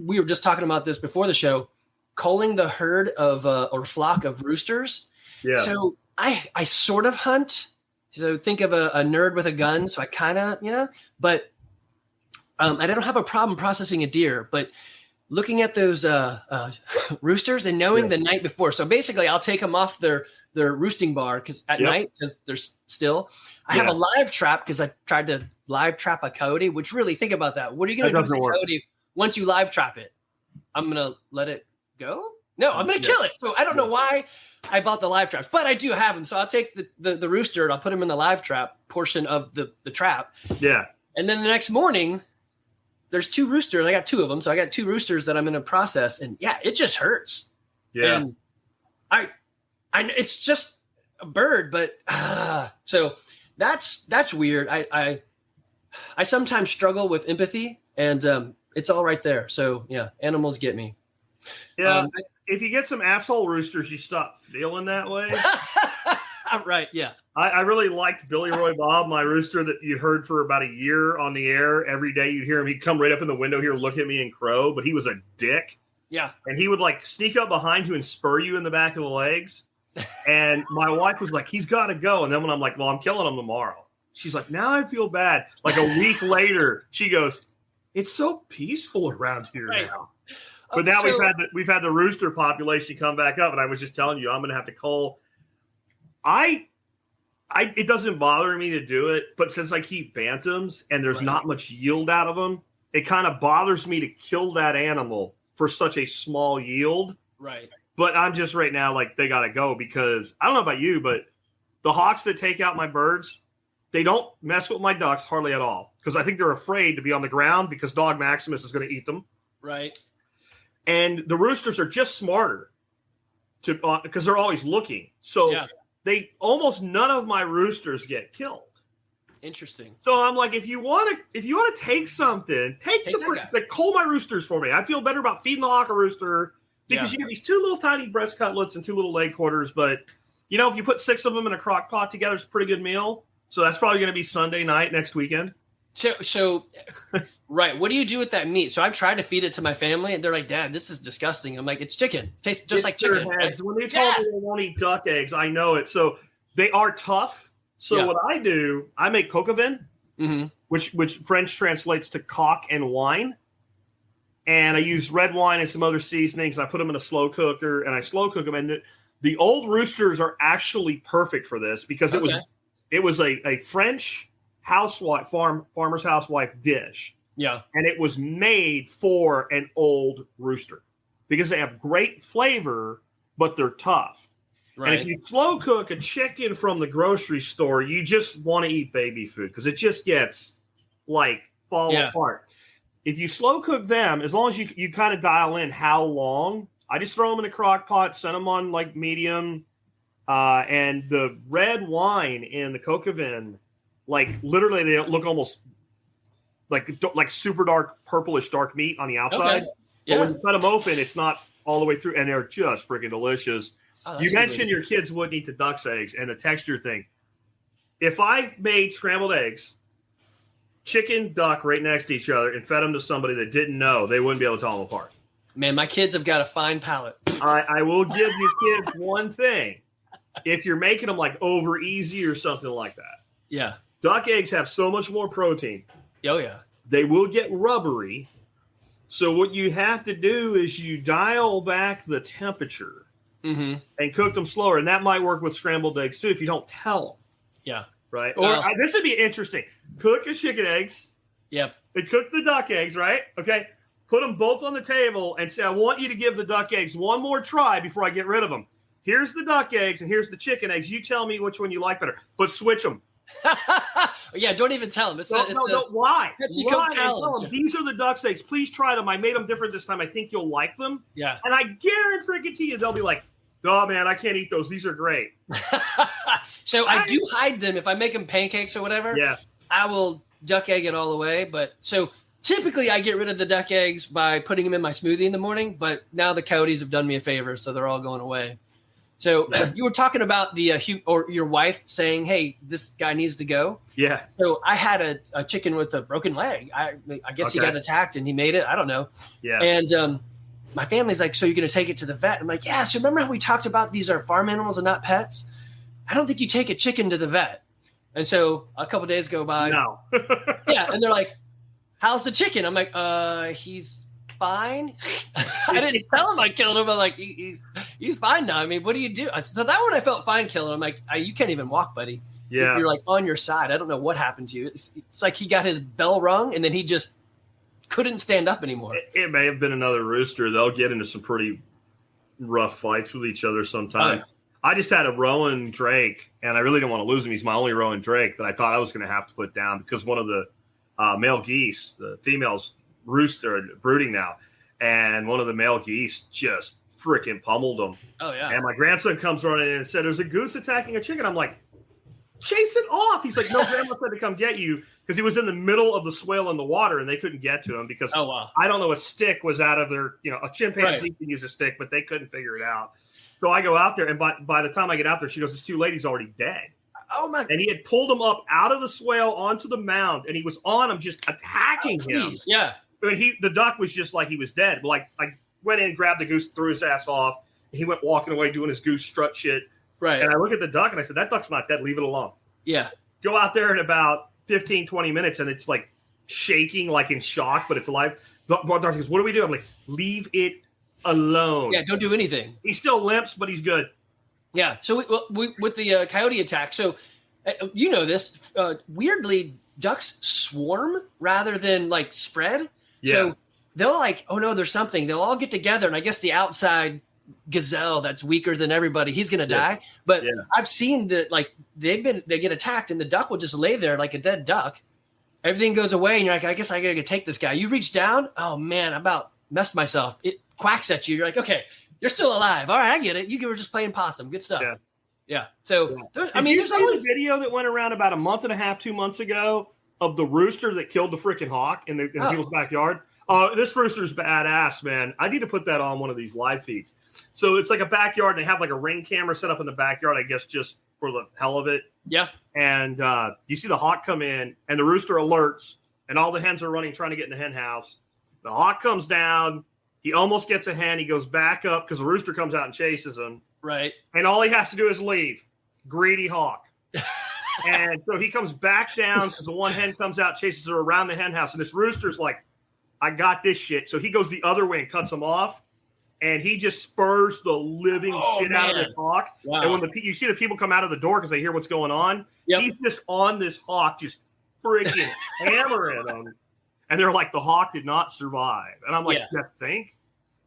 we were just talking about this before the show, culling the herd of or flock of roosters. Yeah. So I sort of hunt. So think of a nerd with a gun. So I kind of, but I don't have a problem processing a deer, but looking at those roosters and knowing the night before. So basically I'll take them off their roosting bar because at night, because they're still, I have a live trap because I tried to live trap a coyote, which really think about that. What are you going to do with the coyote once you live trap it? I'm going to let it go? No, I'm going to kill it. So I don't know why I bought the live traps, but I do have them. So I'll take the rooster and I'll put him in the live trap portion of the trap. Yeah. And then the next morning, there's 2 roosters. I got 2 of them. So I got 2 roosters that I'm going to process. And it just hurts. Yeah. And I it's just a bird, but so that's weird. I sometimes struggle with empathy and it's all right there. So animals get me. Yeah. If you get some asshole roosters, you stop feeling that way. Right. Yeah. I really liked Billy Roy Bob, my rooster that you heard for about a year on the air. Every day you'd hear him. He'd come right up in the window here, look at me and crow, but he was a dick. Yeah. And he would like sneak up behind you and spur you in the back of the legs. And my wife was like, he's got to go. And then when I'm like, well, I'm killing him tomorrow. She's like, now I feel bad. Like a week later, she goes, it's so peaceful around here now. But now we've had the rooster population come back up, and I was just telling you, I'm going to have to cull. It doesn't bother me to do it, but since I keep bantams and there's not much yield out of them, it kind of bothers me to kill that animal for such a small yield. Right. But I'm just right now like they got to go because I don't know about you, but the hawks that take out my birds, they don't mess with my ducks hardly at all because I think they're afraid to be on the ground because Dog Maximus is going to eat them. Right. And the roosters are just smarter because they're always looking. So they almost none of my roosters get killed. Interesting. So I'm like, if you want to take something, cull my roosters for me. I feel better about feeding the hawk a rooster because you get these 2 little tiny breast cutlets and 2 little leg quarters. But if you put 6 of them in a crock pot together, it's a pretty good meal. So that's probably going to be Sunday night next weekend. So right. What do you do with that meat? So I've tried to feed it to my family, and they're like, "Dad, this is disgusting." I'm like, "It's chicken. It tastes just like chicken." Right? When they told me they won't eat duck eggs, I know it. So they are tough. So what I do, I make coq au vin, which French translates to cock and wine. And I use red wine and some other seasonings. And I put them in a slow cooker, and I slow cook them. And the old roosters are actually perfect for this because it was a French farmer's housewife dish. Yeah. And it was made for an old rooster because they have great flavor, but they're tough. Right. And if you slow cook a chicken from the grocery store, you just want to eat baby food because it just gets fall apart. If you slow cook them, as long as you kind of dial in how long, I just throw them in a crock pot, send them on medium, and the red wine in the coq au vin, literally they look almost like super dark, purplish dark meat on the outside. Okay. Yeah. But when you cut them open, it's not all the way through, and they're just freaking delicious. Oh, you mentioned your kids wouldn't eat the duck's eggs and the texture thing. If I made scrambled eggs, chicken, duck right next to each other and fed them to somebody that didn't know, they wouldn't be able to tell them apart. Man, my kids have got a fine palate. I will give you kids one thing. If you're making them over easy or something like that. Yeah. Duck eggs have so much more protein. Oh, yeah. They will get rubbery. So what you have to do is you dial back the temperature. And cook them slower. And that might work with scrambled eggs, too, if you don't tell them. Yeah. Right? Or this would be interesting. Cook your chicken eggs. Yep. And cook the duck eggs, right? Okay. Put them both on the table and say, I want you to give the duck eggs one more try before I get rid of them. Here's the duck eggs and here's the chicken eggs. You tell me which one you like better. But switch them. Yeah, don't even tell them. Why? Tell them, these are the duck's eggs. Please try them. I made them different this time. I think you'll like them. Yeah. And I guarantee you they'll be like, oh, man, I can't eat those. These are great. So I do hide them. If I make them pancakes or whatever, I will duck egg it all the way. But so typically I get rid of the duck eggs by putting them in my smoothie in the morning. But now the coyotes have done me a favor, so they're all going away. So you were talking about or your wife saying, hey, this guy needs to go. Yeah. So I had a chicken with a broken leg. I guess he got attacked and he made it. I don't know. Yeah. And my family's like, so you're going to take it to the vet? I'm like, yeah. So remember how we talked about these are farm animals and not pets? I don't think you take a chicken to the vet. And so a couple of days go by. No. Yeah. And they're like, how's the chicken? I'm like, he's fine. I didn't tell him I killed him. I'm like, he's fine now. I mean, what do you do? So that one I felt fine killing. I'm like, you can't even walk, buddy. Yeah. You're like on your side. I don't know what happened to you. It's like he got his bell rung and then he just couldn't stand up anymore. It may have been another rooster. They'll get into some pretty rough fights with each other sometimes. I just had a Rowan Drake, and I really didn't want to lose him. He's my only Rowan Drake that I thought I was going to have to put down because one of the male geese, the females brooding now, and one of the male geese just freaking pummeled him. Oh, yeah. And my grandson comes running in and said, there's a goose attacking a chicken. I'm like, chase it off. He's like, no, Grandma said to come get you because he was in the middle of the swale in the water and they couldn't get to him because I don't know, a stick was out of their, a chimpanzee can use a stick, but they couldn't figure it out. So I go out there and by the time I get out there, she goes, this two ladies already dead. Oh my! And he had pulled him up out of the swale onto the mound and he was on him just attacking him. Yeah. And the duck was just like he was dead. Like I went in, grabbed the goose, threw his ass off. And he went walking away doing his goose strut shit. Right. And I look at the duck and I said, that duck's not dead. Leave it alone. Yeah. Go out there in about 15, 20 minutes and it's like shaking, like in shock, but it's alive. The duck goes, what do we do? I'm like, leave it alone. Yeah, don't do anything. He still limps, but he's good. Yeah. So we with the coyote attack, so you know this, weirdly, ducks swarm rather than like spread. Yeah. So they'll like, oh no, there's something. They'll all get together, and I guess the outside gazelle that's weaker than everybody, he's gonna die. But I've seen that like they get attacked, and the duck will just lay there like a dead duck. Everything goes away, and you're like, I guess I gotta take this guy. You reach down, oh man, I about messed myself. It quacks at you. You're like, okay, you're still alive. All right, I get it. You were just playing possum. Good stuff. Yeah. So I mean, there's always a video that went around about a month and a half, 2 months ago of the rooster that killed the freaking hawk in people's backyard. This rooster's badass, man. I need to put that on one of these live feeds. So it's like a backyard, and they have like a ring camera set up in the backyard, I guess, just for the hell of it. Yeah. And you see the hawk come in, and the rooster alerts, and all the hens are running, trying to get in the hen house. The hawk comes down. He almost gets a hen. He goes back up because the rooster comes out and chases him. Right. And all he has to do is leave. Greedy hawk. And so he comes back down because the one hen comes out, chases her around the hen house. And this rooster's like, I got this shit. So he goes the other way and cuts him off. And he just spurs the living shit out of this hawk. Wow. And when you see the people come out of the door because they hear what's going on, he's just on this hawk, just freaking hammering him. And they're like, the hawk did not survive. And I'm like, you think?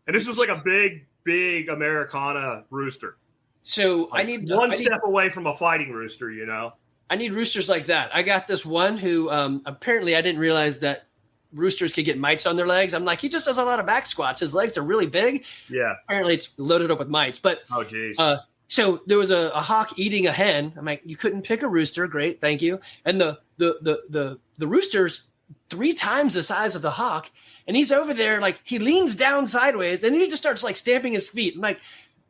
And this was like a big Americana rooster. So like I need one step away from a fighting rooster, you know? I need roosters like that. I got this one who apparently I didn't realize that roosters could get mites on their legs. I'm like, he just does a lot of back squats. His legs are really big. Yeah. Apparently it's loaded up with mites. But oh, geez. So there was a hawk eating a hen. I'm like, you couldn't pick a rooster. Great, thank you. And the rooster's 3 times the size of the hawk, and he's over there like he leans down sideways, and he just starts like stamping his feet. I'm like,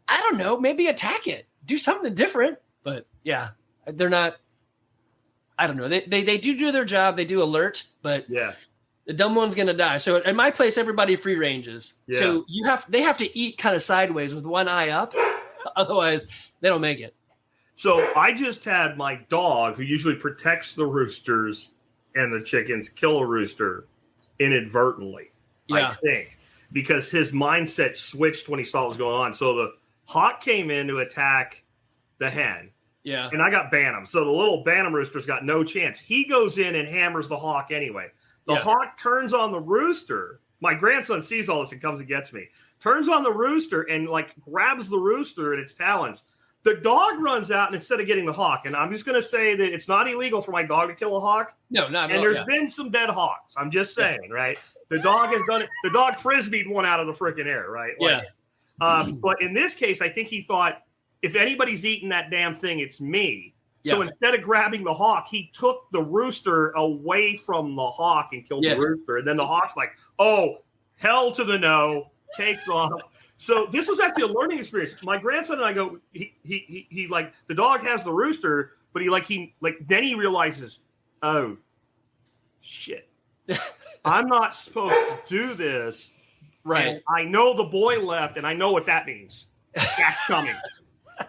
I don't know, maybe attack it, do something different. But yeah, they're not. I don't know. They do their job. They do alert, but the dumb one's gonna die. So at my place, everybody free ranges. Yeah. So they have to eat kind of sideways with one eye up, otherwise they don't make it. So I just had my dog, who usually protects the roosters and the chickens, kill a rooster inadvertently, I think, because his mindset switched when he saw what was going on. So the hawk came in to attack the hen. Yeah. And I got Bantam. So the little Bantam rooster's got no chance. He goes in and hammers the hawk anyway. The hawk turns on the rooster. My grandson sees all this and comes and gets me. Turns on the rooster and like grabs the rooster in its talons. The dog runs out, and instead of getting the hawk, and I'm just going to say that it's not illegal for my dog to kill a hawk. No, not at all. And there's yeah. been some dead hawks. I'm just saying, right? The dog has done it. The dog frisbeed one out of the freaking air, right? Like, but in this case, I think he thought, if anybody's eating that damn thing, it's me. So instead of grabbing the hawk, he took the rooster away from the hawk and killed the rooster. And then the hawk's like, oh, hell to the no, takes off. So this was actually a learning experience. My grandson and I go, he like, the dog has the rooster, but then he realizes, oh, shit, I'm not supposed to do this. Right. And I know the boy left, and I know what that means. That's coming.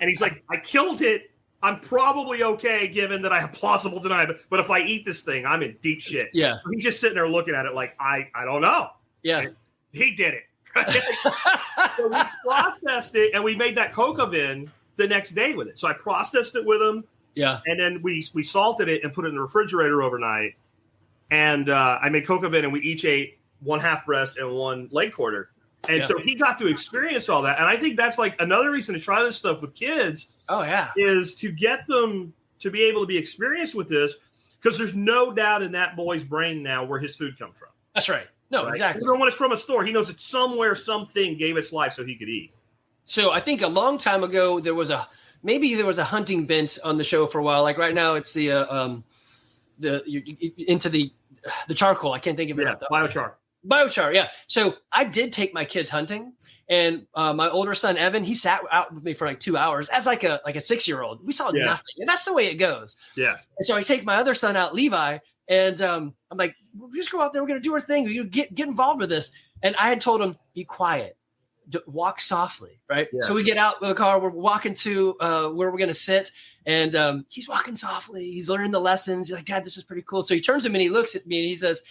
And he's like, I killed it. I'm probably okay, given that I have plausible denial. But if I eat this thing, I'm in deep shit. Yeah. So he's just sitting there looking at it like, I don't know. Yeah. And he did it. So we processed it, and we made that coca vin the next day with it. So I processed it with him. Yeah. And then we salted it and put it in the refrigerator overnight. And I made coca vin, and we each ate 1 half breast and 1 leg quarter. And so he got to experience all that. And I think that's like another reason to try this stuff with kids. Oh, yeah. Is to get them to be able to be experienced with this, because there's no doubt in that boy's brain now where his food comes from. That's right. No, right? exactly. Even when it's from a store, he knows it's somewhere something gave its life so he could eat. So I think a long time ago there was a hunting bent on the show for a while. Like right now it's into the charcoal. I can't think of it. Yeah, Biochar, yeah. So I did take my kids hunting, and my older son Evan, he sat out with me for like 2 hours as like a 6-year-old. We saw nothing, and that's the way it goes. Yeah. And so I take my other son out, Levi, and I'm like, we just go out there. We're gonna do our thing. We get involved with this. And I had told him, be quiet, walk softly, right? Yeah. So we get out of the car. We're walking to where we're gonna sit, and he's walking softly. He's learning the lessons. He's like, Dad, this is pretty cool. So he turns to me and he looks at me and he says,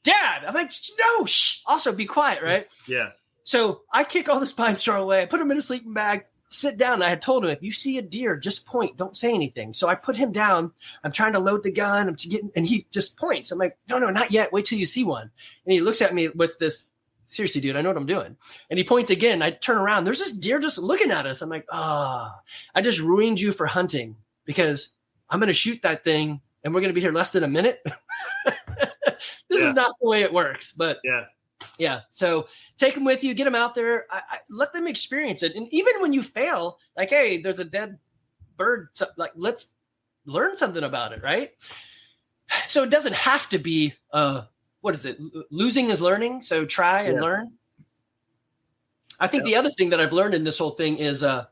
Dad. I'm like, no, shh. Also be quiet, right? Yeah. So I kick all this pine straw away. I put him in a sleeping bag, sit down. I had told him, if you see a deer, just point. Don't say anything. So I put him down. I'm trying to load the gun. And he just points. I'm like, no, not yet. Wait till you see one. And he looks at me with this seriously, dude, I know what I'm doing. And he points again. I turn around. There's this deer just looking at us. I'm like, I just ruined you for hunting because I'm going to shoot that thing and we're going to be here less than a minute. This is not the way it works. But yeah. So take them with you, get them out there, let them experience it. And even when you fail, like, hey, there's a dead bird. So, like, let's learn something about it, right? So it doesn't have to be, what is it? Losing is learning. So try and learn. I think the other thing that I've learned in this whole thing is I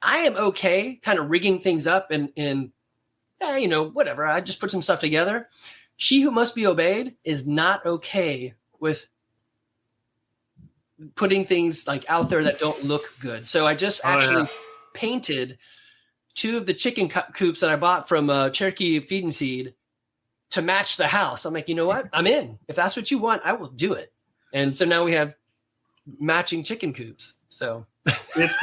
am okay kind of rigging things up and whatever. I just put some stuff together. She who must be obeyed is not okay with putting things like out there that don't look good. So I just actually painted 2 of the chicken coops that I bought from Cherokee Feed and Seed to match the house. I'm like, you know what? I'm in. If that's what you want, I will do it. And so now we have matching chicken coops. So it's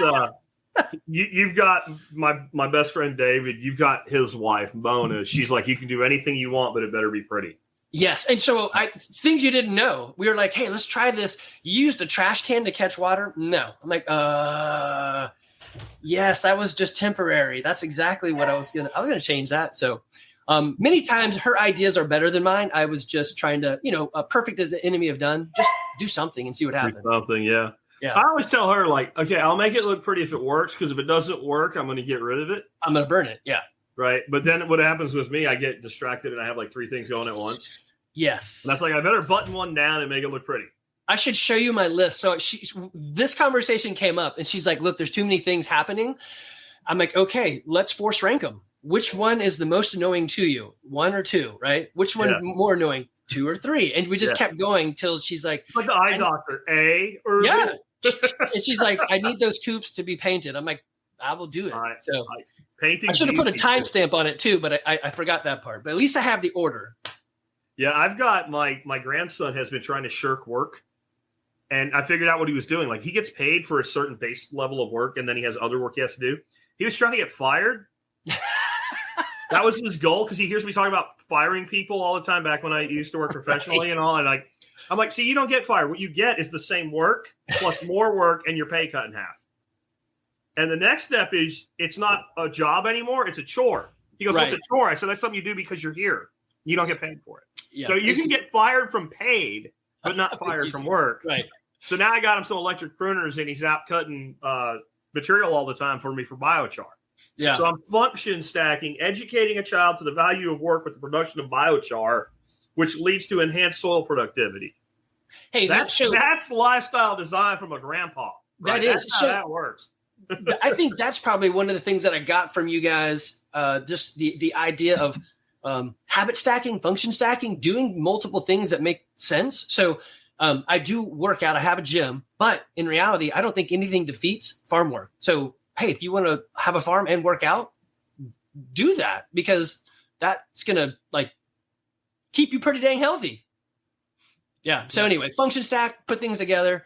you've got my best friend David. You've got his wife Mona. She's like, you can do anything you want, but it better be pretty. Yes. And so things you didn't know. We were like, hey, let's try this. You used a trash can to catch water? No. I'm like, yes, that was just temporary. That's exactly what I was gonna change that. So many times her ideas are better than mine. I was just trying to, perfect as the enemy of done. Just do something and see what happens. Something, yeah. I always tell her, like, okay, I'll make it look pretty if it works, because if it doesn't work, I'm going to get rid of it. I'm going to burn it, yeah. Right? But then what happens with me, I get distracted and I have like 3 things going at once. Yes. And that's like, I better button one down and make it look pretty. I should show you my list. So this conversation came up and she's like, look, there's too many things happening. I'm like, okay, let's force rank them. Which one is the most annoying to you? 1 or 2, right? Which one more annoying? 2 or 3? And we just kept going till she's like, the eye doctor, A or B. And she's like, I need those coops to be painted. I'm like, I will do it. So painting. I should have put a timestamp on it too, but I forgot that part. But at least I have the order. Yeah, I've got my grandson has been trying to shirk work, and I figured out what he was doing. Like, he gets paid for a certain base level of work, and then he has other work he has to do. He was trying to get fired. That was his goal, because he hears me talking about firing people all the time back when I used to work professionally and all. And I'm like, see, you don't get fired. What you get is the same work plus more work, and your pay cut in half. And the next step is it's not a job anymore. It's a chore. He goes, what's a chore? I said, that's something you do because you're here. You don't get paid for it. Yeah. So you can get fired from paid, but not fired from work. Right. So now I got him some electric pruners, and he's out cutting material all the time for me for biochar. Yeah. So I'm function stacking, educating a child to the value of work with the production of biochar, which leads to enhanced soil productivity. Hey, that's lifestyle design from a grandpa. Right? That's how that works. I think that's probably one of the things that I got from you guys. Just the idea of habit stacking, function stacking, doing multiple things that make sense. So I do work out. I have a gym, but in reality, I don't think anything defeats farm work. So hey, if you want to have a farm and work out, do that, because that's going to like keep you pretty dang healthy. Yeah. So anyway, function stack, put things together.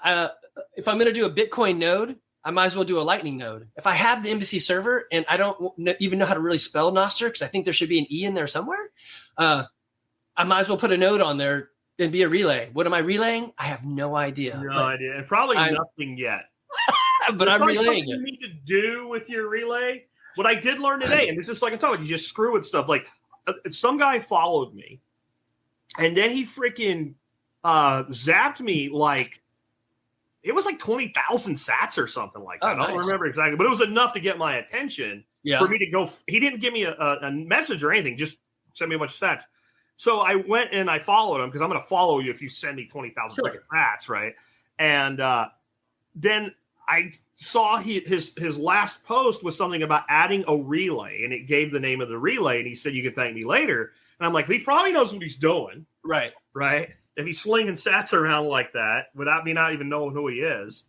If I'm going to do a Bitcoin node, I might as well do a Lightning node. If I have the embassy server and I don't even know how to really spell Nostr, because I think there should be an E in there somewhere, I might as well put a node on there and be a relay. What am I relaying? I have no idea. No idea. And probably nothing yet. But I'm relaying it. You need to do with your relay. What I did learn today, and this is like I'm talking about, you just screw with stuff. Like some guy followed me, and then he freaking zapped me like it was like 20,000 sats or something like that. I don't remember exactly, but it was enough to get my attention for me to go. He didn't give me a message or anything; just sent me a bunch of sats. So I went and I followed him, because I'm going to follow you if you send me 20,000 freaking sats, right? And then I saw his last post was something about adding a relay, and it gave the name of the relay, and he said, you can thank me later. And I'm like, he probably knows what he's doing. Right. If he's slinging sats around like that without me not even knowing who he is.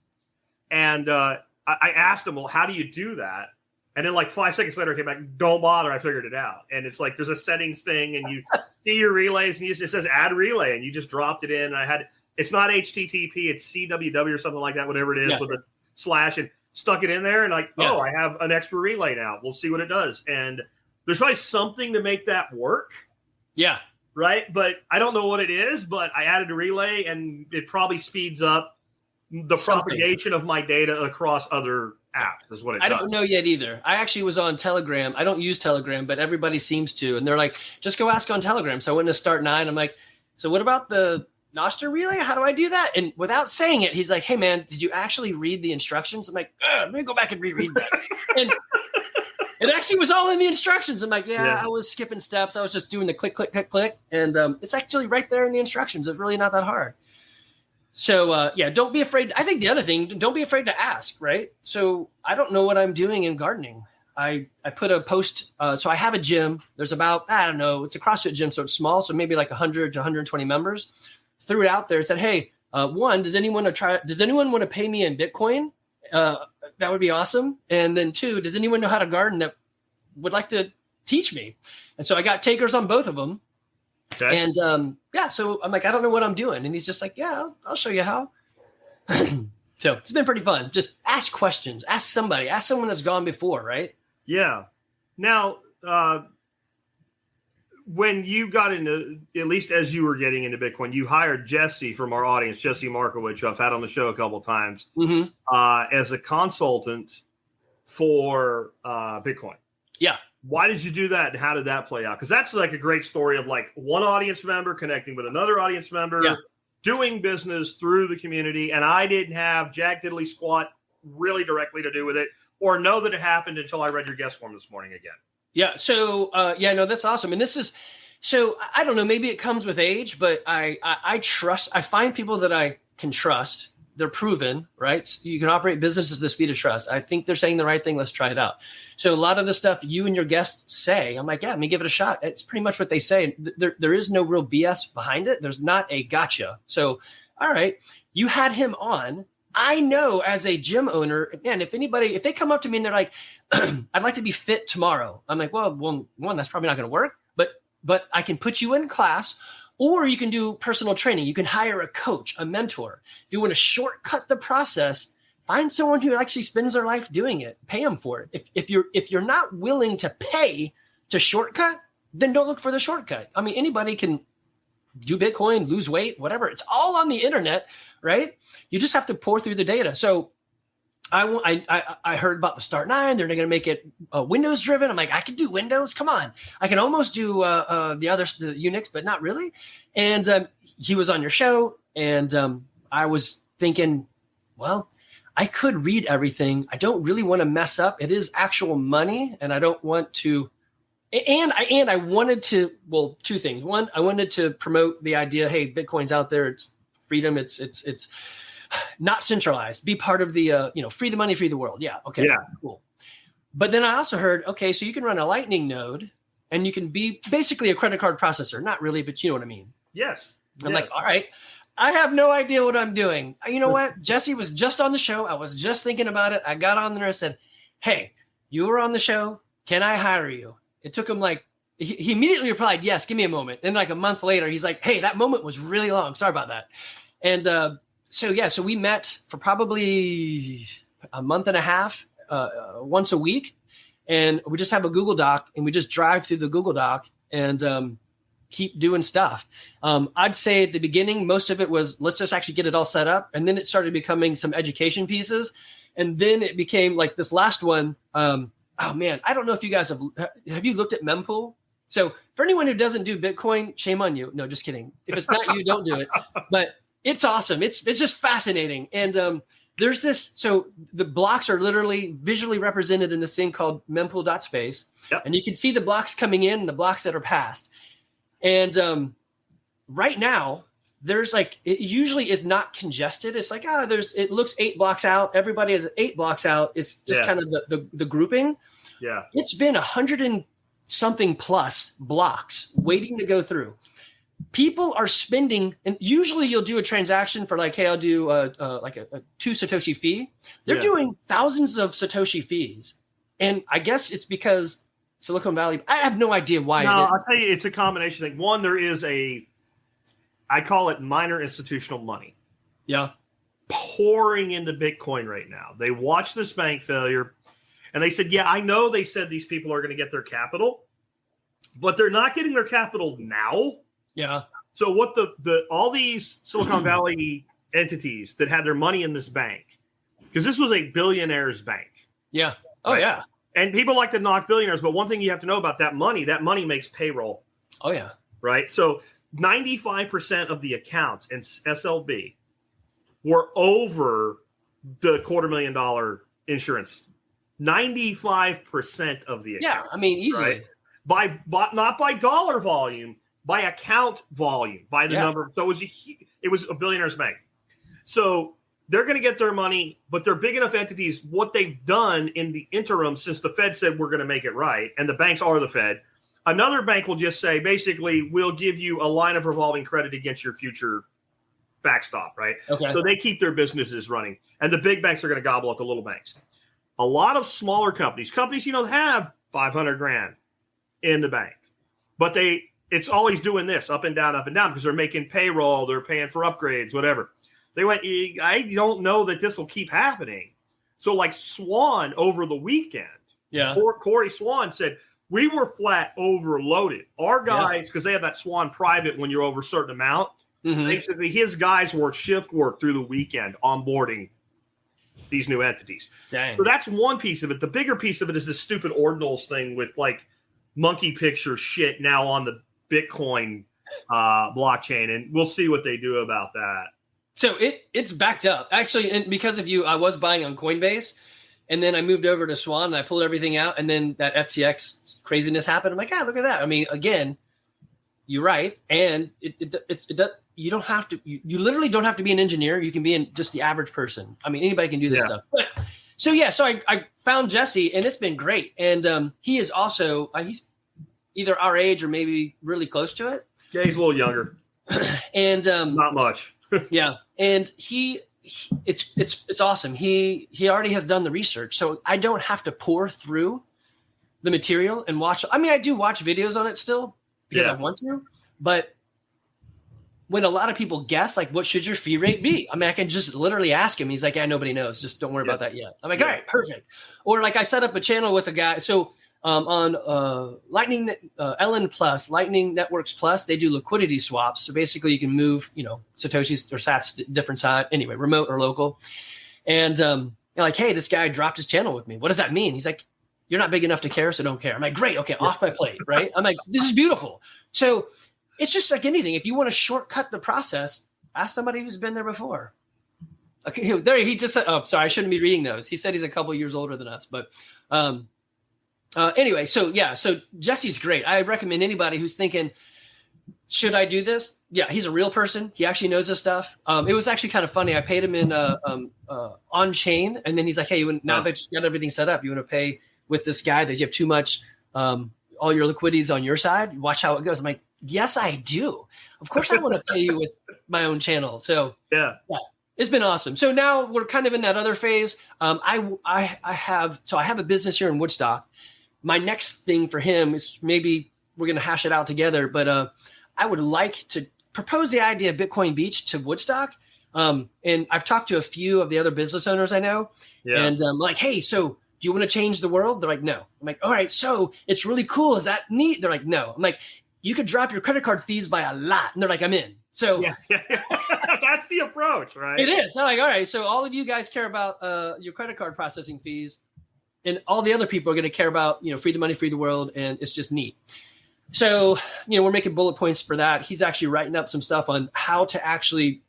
And I asked him, well, how do you do that? And then like 5 seconds later, I came back, don't bother, I figured it out. And it's like, there's a settings thing, and you see your relays, and it says add relay, and you just dropped it in. And it's not HTTP, it's CWW or something like that, whatever it is, with a slash, and stuck it in there, and like, I have an extra relay now. We'll see what it does. And there's probably something to make that work. Yeah. right? But I don't know what it is, but I added a relay, and it probably speeds up the propagation of my data across other apps is what it does. I don't know yet either. I actually was on Telegram. I don't use Telegram, but everybody seems to. And they're like, just go ask on Telegram. So I went to Start 9. I'm like, so what about the Nostr relay? How do I do that? And without saying it, he's like, hey, man, did you actually read the instructions? I'm like, let me go back and reread that. And it actually was all in the instructions. I'm like, yeah, I was skipping steps. I was just doing the click, click, click, click. And it's actually right there in the instructions. It's really not that hard. So, don't be afraid. I think the other thing, don't be afraid to ask, right? So I don't know what I'm doing in gardening. I put a post. So I have a gym. There's about, I don't know, it's a CrossFit gym, so it's small. So maybe like 100 to 120 members. Threw it out there, said, hey, one, does anyone want to pay me in Bitcoin? That would be awesome. And then two, does anyone know how to garden that would like to teach me? And so I got takers on both of them. Okay. And so I'm like, I don't know what I'm doing. And he's just like, yeah, I'll show you how. So it's been pretty fun. Just ask questions, ask someone that's gone before, right? Yeah. Now, when you got into, at least as you were getting into Bitcoin, you hired Jesse from our audience, Jesse Markowitz, who I've had on the show a couple of times, as a consultant for Bitcoin. Yeah. Why did you do that, and how did that play out? Because that's like a great story of like one audience member connecting with another audience member, doing business through the community. And I didn't have Jack Diddley squat really directly to do with it, or know that it happened until I read your guest form this morning again. Yeah. So, that's awesome. And this is, so I don't know, maybe it comes with age, but I trust, I find people that I can trust. They're proven, right? So you can operate businesses at the speed of trust. I think they're saying the right thing. Let's try it out. So a lot of the stuff you and your guests say, I'm like, let me give it a shot. It's pretty much what they say. There is no real BS behind it. There's not a gotcha. So, all right, you had him on. I know as a gym owner, man, if they come up to me and they're like, I'd like to be fit tomorrow. I'm like, well, one, that's probably not going to work, but I can put you in class. Or you can do personal training. You can hire a coach, a mentor. If you want to shortcut the process, find someone who actually spends their life doing it. Pay them for it. If you're not willing to pay to shortcut, then don't look for the shortcut. I mean, anybody can do Bitcoin, lose weight, whatever. It's all on the internet, right? You just have to pour through the data. So I heard about the Start 9. They're going to make it Windows driven. I'm like, I can do Windows. Come on. I can almost do the Unix, but not really. And he was on your show. And I was thinking, well, I could read everything. I don't really want to mess up. It is actual money. And I don't want to. And I wanted to, well, two things. One, I wanted to promote the idea, hey, Bitcoin's out there. It's freedom. It's not centralized. Be part of the, free the money, free the world. Yeah. Okay. Yeah. Cool. But then I also heard, okay, so you can run a Lightning node and you can be basically a credit card processor. Not really, but you know what I mean? Yes. I'm like, all right, I have no idea what I'm doing. You know what? Jesse was just on the show. I was just thinking about it. I got on there and said, hey, you were on the show. Can I hire you? It took him he immediately replied, yes, give me a moment. Then like a month later, he's like, hey, that moment was really long. Sorry about that. And, so we met for probably a month and a half, once a week, and we just have a Google Doc and we just drive through the Google Doc and keep doing stuff. I'd say at the beginning, most of it was, let's just actually get it all set up. And then it started becoming some education pieces. And then it became like this last one. Oh man, I don't know if you guys have you looked at Mempool? So for anyone who doesn't do Bitcoin, shame on you. No, just kidding. If it's not you, don't do it. But it's awesome. It's just fascinating. And there's this, so the blocks are literally visually represented in this thing called mempool.space. Yep. And you can see the blocks coming in and the blocks that are passed. And right now, there's it usually is not congested. It's like, it looks 8 blocks out. Everybody has 8 blocks out. It's just kind of the grouping. Yeah. It's been 100 and something plus blocks waiting to go through. People are spending, and usually you'll do a transaction for hey, I'll do a 2 Satoshi fee. They're doing thousands of Satoshi fees. And I guess it's because Silicon Valley, I have no idea why. No, I'll tell you, it's a combination. One, there is I call it minor institutional money. Yeah. Pouring into Bitcoin right now. They watched this bank failure and they said, I know they said these people are going to get their capital, but they're not getting their capital now. Yeah. So what all these Silicon Valley entities that had their money in this bank, because this was a billionaire's bank. Yeah. Oh, right? yeah. And people like to knock billionaires, but one thing you have to know about that money makes payroll. Oh, yeah. Right? So 95% of the accounts in SLB were over the $250,000 insurance. 95% of the accounts. Yeah, I mean, easily. Right? Not by dollar volume, by account volume, by the number. So it was a billionaire's bank. So they're going to get their money, but they're big enough entities. What they've done in the interim, since the Fed said we're going to make it right, and the banks are the Fed, another bank will just say, basically, we'll give you a line of revolving credit against your future backstop, right? Okay. So they keep their businesses running, and the big banks are going to gobble up the little banks. A lot of smaller companies, have $500,000 in the bank, but it's always doing this up and down because they're making payroll, they're paying for upgrades, whatever. They went, I don't know that this will keep happening. So like Swan over the weekend, Corey Swan said, we were flat overloaded. Our guys, because they have that Swan private when you're over a certain amount, basically his guys worked shift work through the weekend onboarding these new entities. Dang. So that's one piece of it. The bigger piece of it is this stupid ordinals thing with like monkey picture shit now on the Bitcoin blockchain, and we'll see what they do about that. So it's backed up. Actually, and because of you, I was buying on Coinbase, and then I moved over to Swan, and I pulled everything out, and then that FTX craziness happened. I'm like, look at that. I mean, again, you're right, and you don't have to. You literally don't have to be an engineer. You can be just the average person. I mean, anybody can do this stuff. But, so I found Jesse, and it's been great. And he is also he's either our age or maybe really close to it. Yeah, he's a little younger, and not much. Yeah, and it's awesome. He already has done the research, so I don't have to pour through the material and watch. I mean, I do watch videos on it still because I want to, but when a lot of people guess, like, what should your fee rate be? I mean, I can just literally ask him. He's like, nobody knows. Just don't worry about that yet. I'm like, all right, perfect. Or like I set up a channel with a guy. So on Lightning Lightning Networks Plus, they do liquidity swaps. So basically you can move, Satoshis or sats different side, anyway, remote or local. And like, hey, this guy dropped his channel with me. What does that mean? He's like, you're not big enough to care, so don't care. I'm like, great. Okay. Off my plate. Right. I'm like, this is beautiful. So it's just like anything. If you want to shortcut the process, ask somebody who's been there before. Okay. There he just said, oh, sorry. I shouldn't be reading those. He said he's a couple years older than us, but anyway, so Jesse's great. I recommend anybody who's thinking, should I do this? Yeah, he's a real person. He actually knows his stuff. It was actually kind of funny. I paid him in on chain, and then he's like, hey, now that you got everything set up, you want to pay with this guy that you have too much, all your liquidities on your side? Watch how it goes. I'm like, yes, I do. Of course I want to pay you with my own channel. So yeah. It's been awesome. So now we're kind of in that other phase. I have a business here in Woodstock. My next thing for him is maybe we're going to hash it out together, but I would like to propose the idea of Bitcoin Beach to Woodstock. And I've talked to a few of the other business owners I know. Yeah. And I'm like, hey, so do you want to change the world? They're like, no. I'm like, all right, so it's really cool. Is that neat? They're like, no. I'm like, you could drop your credit card fees by a lot. And they're like, I'm in. So yeah. That's the approach, right? It is. I'm like, all right, so all of you guys care about your credit card processing fees. And all the other people are going to care about, free the money, free the world. And it's just neat. So, we're making bullet points for that. He's actually writing up some stuff on how to actually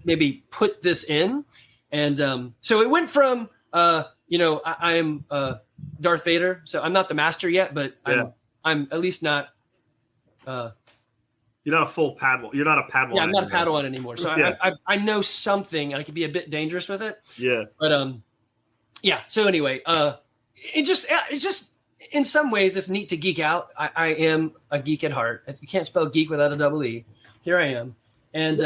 maybe put this in. And so it went from, I'm Darth Vader. So I'm not the master yet, but I'm at least not. You're not a full paddle. You're not a Padawan. Yeah, I'm not a Padawan anymore. So I know something, and I can be a bit dangerous with it. Yeah. But So anyway, it's just in some ways it's neat to geek out. I am a geek at heart. You can't spell geek without a double E. Here I am, and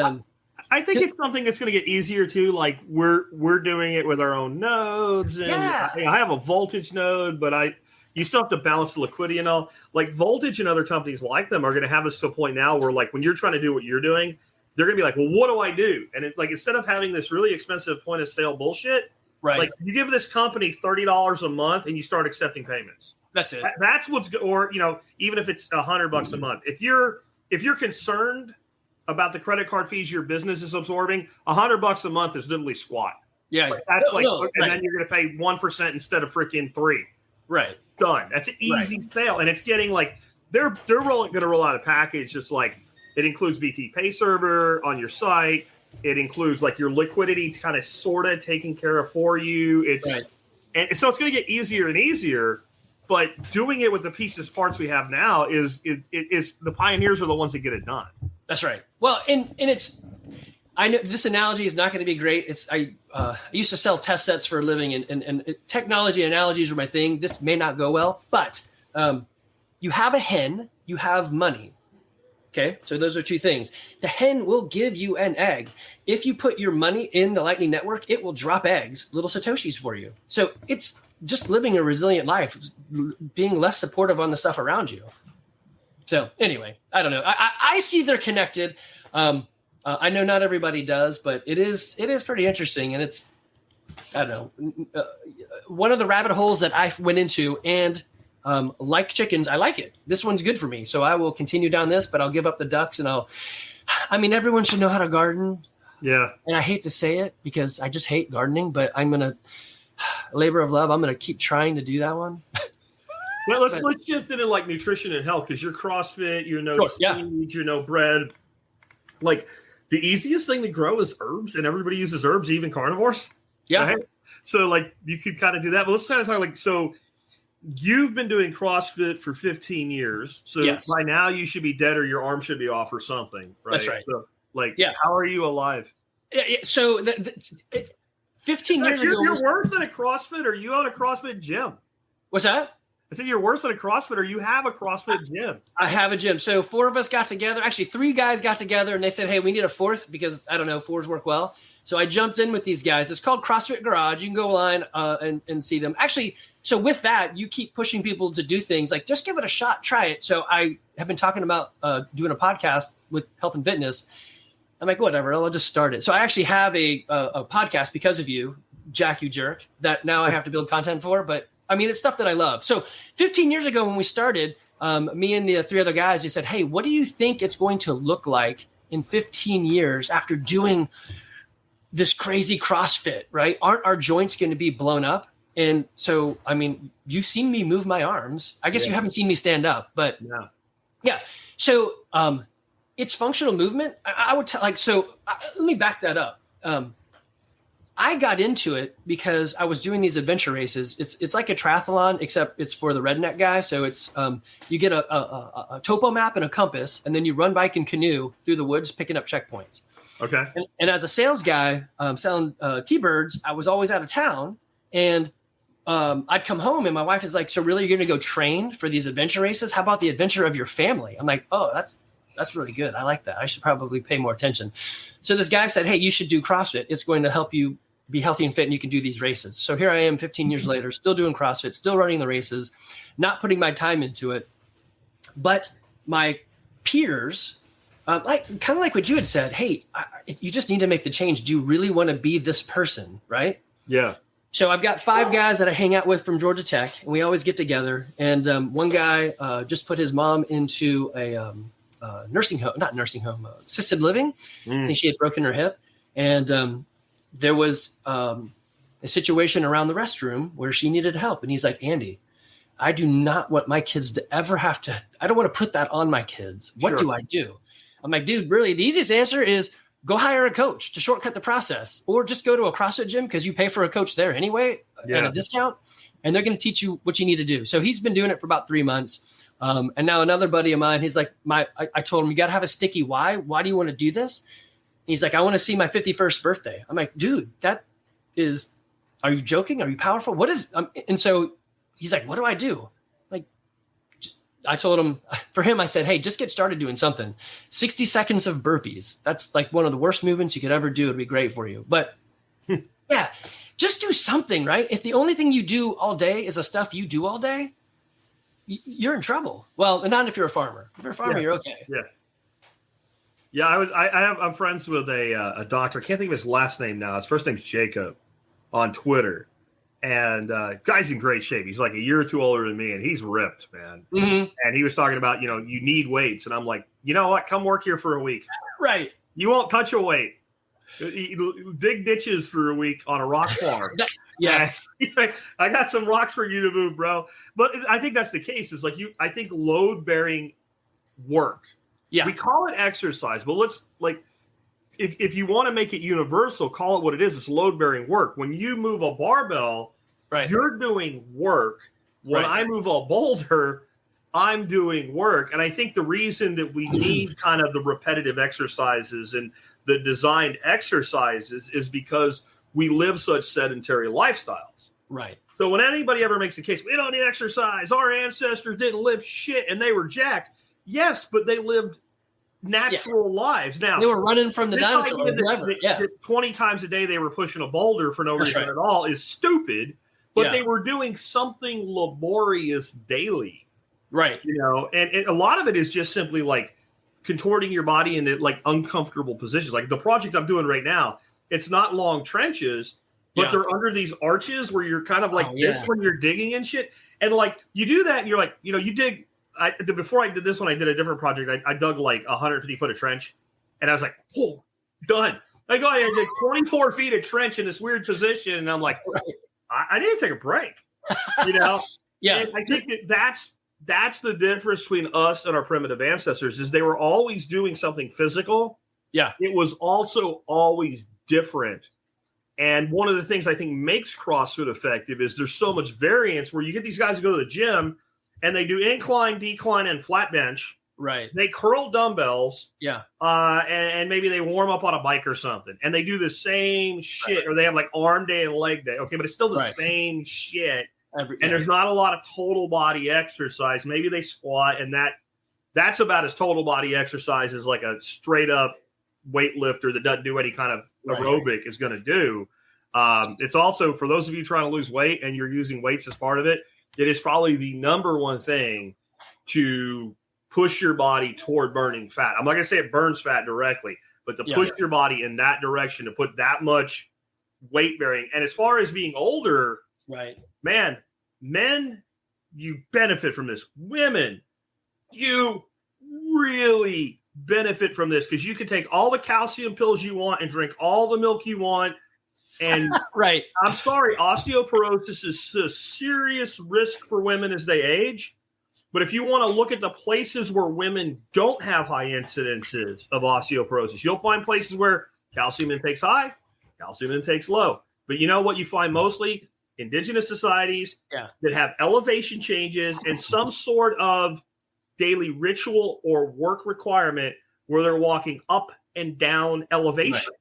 I think it's something that's going to get easier too. Like we're doing it with our own nodes, and I have a Voltage node, but you still have to balance the liquidity and all. Like Voltage and other companies like them are going to have us to a point now where, like, when you're trying to do what you're doing, they're going to be like, well, what do I do? And instead of having this really expensive point of sale bullshit, right? Like, you give this company $30 a month and you start accepting payments. That's it. That's what's, or even if it's $100 a month, if you're if you're concerned about the credit card fees your business is absorbing, $100 a month is literally squat. Yeah. Like, that's and right. then you're going to pay 1% instead of freaking 3%. Right. Done. That's an easy sale. And it's getting like, they're going to roll out a package that's like, it includes BT Pay Server on your site. It includes like your liquidity kind of sort of taken care of for you. And so it's going to get easier and easier. But doing it with the parts we have now is the pioneers are the ones that get it done. That's right. Well, and it's, I know this analogy is not going to be great. I used to sell test sets for a living, and technology analogies were my thing. This may not go well, but you have a hen, you have money. Okay, so those are two things. The hen will give you an egg. If you put your money in the Lightning Network, it will drop eggs, little Satoshis for you. So it's just living a resilient life, being less supportive on the stuff around you. So anyway, I don't know. I see they're connected. I know not everybody does, but it is pretty interesting. And it's, I don't know, one of the rabbit holes that I went into, and like chickens, I like it. This one's good for me. So I will continue down this, but I'll give up the ducks, and everyone should know how to garden. Yeah. And I hate to say it because I just hate gardening, but I'm going to, labor of love, I'm going to keep trying to do that one. Well, let's shift into like nutrition and health, because you're CrossFit, seeds, bread. Like the easiest thing to grow is herbs, and everybody uses herbs, even carnivores. Yeah. Right? So like you could kind of do that. But let's kind of talk like, so you've been doing CrossFit for 15 years. So by now you should be dead, or your arm should be off or something. Right. That's right. So how are you alive? Yeah. So 15 years ago. You're worse than a CrossFit, or you own a CrossFit gym. What's that? I said you're worse than a CrossFit, or you have a CrossFit gym. I have a gym. So 4 of us got together. Actually, 3 guys got together, and they said, hey, we need a 4th because, I don't know, 4s work well. So I jumped in with these guys. It's called CrossFit Garage. You can go online and see them. Actually, so with that, you keep pushing people to do things like just give it a shot, try it. So I have been talking about doing a podcast with health and fitness. I'm like, whatever, I'll just start it. So I actually have a podcast because of you, Jack, you jerk, that now I have to build content for. But I mean, it's stuff that I love. So 15 years ago when we started, me and the 3 other guys, we said, hey, what do you think it's going to look like in 15 years after doing this crazy CrossFit, right? Aren't our joints going to be blown up? And so, I mean, you've seen me move my arms. I guess you haven't seen me stand up, but yeah. So it's functional movement. I would tell, let me back that up. I got into it because I was doing these adventure races. It's like a triathlon, except it's for the redneck guy. So it's you get a topo map and a compass, and then you run bike and canoe through the woods, picking up checkpoints. Okay. And as a sales guy selling T-birds, I was always out of town, and I'd come home, and my wife is like, "So really, you're going to go train for these adventure races? How about the adventure of your family?" I'm like, "Oh, that's really good. I like that. I should probably pay more attention." So this guy said, "Hey, you should do CrossFit. It's going to help you be healthy and fit, and you can do these races." So here I am 15 years later, still doing CrossFit, still running the races, not putting my time into it. But my peers, kind of like what you had said, hey, you just need to make the change. Do you really want to be this person, right? Yeah. So I've got 5 guys that I hang out with from Georgia Tech, and we always get together. And one guy just put his mom into a assisted living. I think she had broken her hip. And there was a situation around the restroom where she needed help. And he's like, Andy, I do not want my kids to ever have to, I don't want to put that on my kids. What do I do? I'm like, dude, really, the easiest answer is go hire a coach to shortcut the process, or just go to a CrossFit gym because you pay for a coach there anyway at a discount, and they're going to teach you what you need to do. So he's been doing it for about 3 months. And now another buddy of mine, he's like, I told him, you got to have a sticky why. Why do you want to do this? He's like, I want to see my 51st birthday. I'm like, dude, are you joking? Are you powerful? What is, and so he's like, what do I do? Like, I told him, for him, I said, hey, just get started doing something. 60 seconds of burpees. That's like one of the worst movements you could ever do. It'd be great for you. But yeah, just do something, right? If the only thing you do all day is the stuff you do all day, you're in trouble. Well, not if you're a farmer. If you're a farmer, you're okay. Yeah. Yeah, I'm friends with a doctor. I can't think of his last name now. His first name's Jacob on Twitter. And guy's in great shape. He's like a year or two older than me, and he's ripped, man. Mm-hmm. And he was talking about, you need weights. And I'm like, you know what? Come work here for a week. Right. You won't touch a weight. Dig ditches for a week on a rock farm. Yeah. I got some rocks for you to move, bro. But I think that's the case. Is I think load-bearing work. Yeah. We call it exercise, but let's if you want to make it universal, call it what it is. It's load-bearing work. When you move a barbell, right, you're doing work. When I move a boulder, I'm doing work. And I think the reason that we need kind of the repetitive exercises and the designed exercises is because we live such sedentary lifestyles. Right. So when anybody ever makes the case, we don't need exercise, our ancestors didn't live shit and they were jacked. Yes, but they lived natural lives. Now they were running from the dinosaurs. 20 times a day they were pushing a boulder for no reason at all is stupid, but they were doing something laborious daily. Right. And a lot of it is just simply like contorting your body into like uncomfortable positions. Like the project I'm doing right now, it's not long trenches, but they're under these arches where you're kind of like this when you're digging and shit. And like you do that and you're like, you dig. Before I did this one, I did a different project. I dug like 150 foot of trench, and I was like, "Oh, done." I did 24 feet of trench in this weird position, and I'm like, I need to take a break. Yeah. And I think that's the difference between us and our primitive ancestors is they were always doing something physical. Yeah, it was also always different. And one of the things I think makes CrossFit effective is there's so much variance where you get these guys to go to the gym. And they do incline, decline, and flat bench. Right. They curl dumbbells. Yeah. And maybe they warm up on a bike or something. And they do the same shit. Or they have like arm day and leg day. Okay, but it's still the same shit. And there's not a lot of total body exercise. Maybe they squat, and that's about as total body exercise as like a straight up weightlifter that doesn't do any kind of aerobic is going to do. It's also, for those of you trying to lose weight and you're using weights as part of it, it is probably the number one thing to push your body toward burning fat. I'm not going to say it burns fat directly, but to push your body in that direction, to put that much weight bearing. And as far as being older, man, men, you benefit from this. Women, you really benefit from this because you can take all the calcium pills you want and drink all the milk you want. And I'm sorry, osteoporosis is a serious risk for women as they age. But if you want to look at the places where women don't have high incidences of osteoporosis, you'll find places where calcium intake's high, calcium intake's low. But you know what you find mostly? Indigenous societies that have elevation changes and some sort of daily ritual or work requirement where they're walking up and down elevation.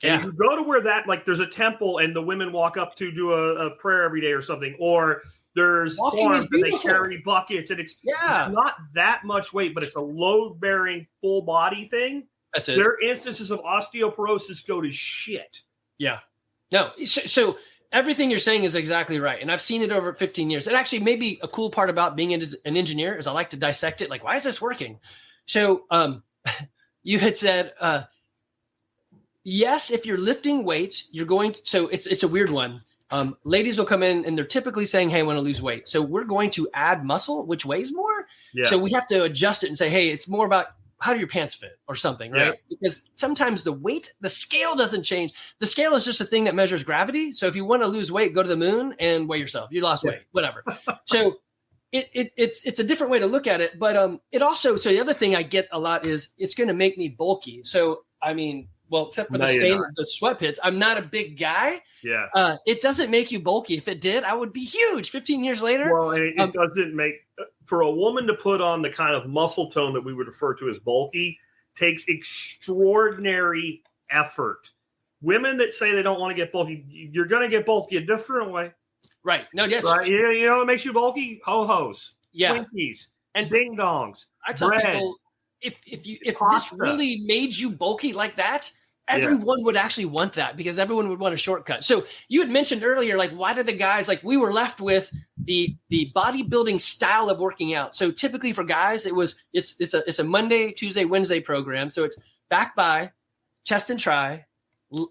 And if you go to where there's a temple and the women walk up to do a prayer every day or something, or there's farms and they carry buckets, and it's not that much weight, but it's a load-bearing full body thing. That's it. Their instances of osteoporosis go to shit. Yeah. No. So everything you're saying is exactly right. And I've seen it over 15 years. And actually maybe a cool part about being an engineer is I like to dissect it. Like, why is this working? So you had said, yes, if you're lifting weights, you're going to, so it's a weird one. Ladies will come in and they're typically saying, hey, I want to lose weight. So we're going to add muscle, which weighs more. Yeah. So we have to adjust it and say, hey, it's more about how do your pants fit or something, right? Yeah. Because sometimes the weight, the scale doesn't change. The scale is just a thing that measures gravity. So if you want to lose weight, go to the moon and weigh yourself. You lost weight, whatever. So it's a different way to look at it. But it also, so the other thing I get a lot is it's going to make me bulky. So, I mean, well, except for the stain of the sweat pits, I'm not a big guy. Yeah. It doesn't make you bulky. If it did, I would be huge 15 years later. Well, it doesn't make, for a woman to put on the kind of muscle tone that we would refer to as bulky takes extraordinary effort. Women that say they don't want to get bulky, you're going to get bulky a different way. Right. No, yes. Right? You know what makes you bulky? Ho-hos. Yeah. Twinkies. And ding-dongs. I tell people, if this really made you bulky like that, everyone would actually want that because everyone would want a shortcut. So you had mentioned earlier, like, why did the guys, like, we were left with the bodybuilding style of working out. So typically for guys, it's a Monday, Tuesday, Wednesday program. So it's back by, chest and try,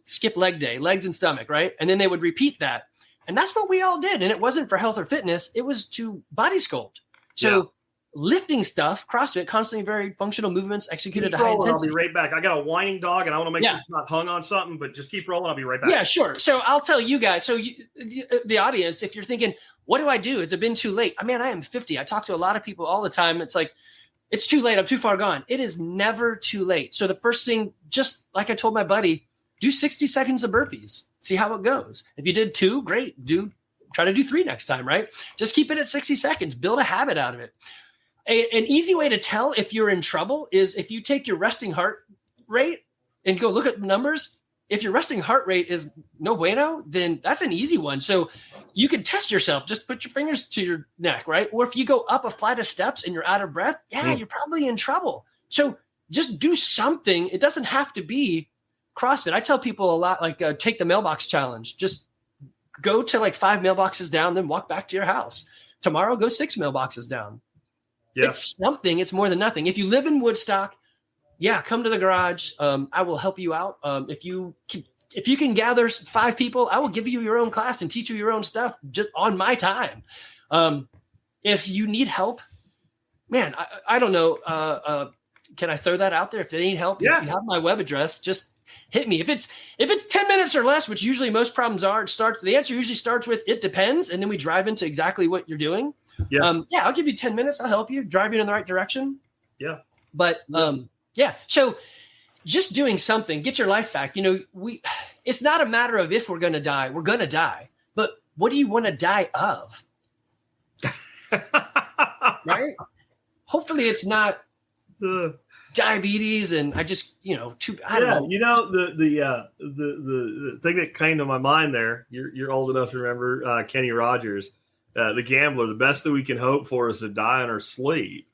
skip leg day, legs and stomach, right? And then they would repeat that. And that's what we all did. And it wasn't for health or fitness. It was to body sculpt. So lifting stuff, CrossFit, constantly very functional movements executed at high intensity. I'll be right back. I got a whining dog and I want to make sure it's not hung on something, but just keep rolling. I'll be right back. Yeah, sure. So I'll tell you guys. So the audience, if you're thinking, what do I do? Has it been too late? I mean, I am 50. I talk to a lot of people all the time. It's like, it's too late. I'm too far gone. It is never too late. So the first thing, just like I told my buddy, do 60 seconds of burpees. See how it goes. If you did 2, great. Try to do 3 next time, right? Just keep it at 60 seconds. Build a habit out of it. An easy way to tell if you're in trouble is if you take your resting heart rate and go look at the numbers. If your resting heart rate is no bueno, then that's an easy one. So you can test yourself. Just put your fingers to your neck, right? Or if you go up a flight of steps and you're out of breath, you're probably in trouble. So just do something. It doesn't have to be CrossFit. I tell people a lot, like take the mailbox challenge. Just go to like 5 mailboxes down, then walk back to your house. Tomorrow, go 6 mailboxes down. Yeah. It's something. It's more than nothing. If you live in Woodstock, come to the garage. I will help you out. If you can gather 5 people, I will give you your own class and teach you your own stuff just on my time. If you need help, man, I don't know. Can I throw that out there? If they need help, if you have my web address, just hit me. If it's 10 minutes or less, which usually most problems are, the answer usually starts with it depends, and then we drive into exactly what you're doing. I'll give you 10 minutes. I'll help you drive you in the right direction. But so just doing something, get your life back. It's not a matter of if we're going to die. We're going to die. But what do you want to die of? Right? Hopefully it's not diabetes and I just, I don't know. The thing that came to my mind there, you're old enough to remember Kenny Rogers, the gambler. The best that we can hope for is to die in our sleep.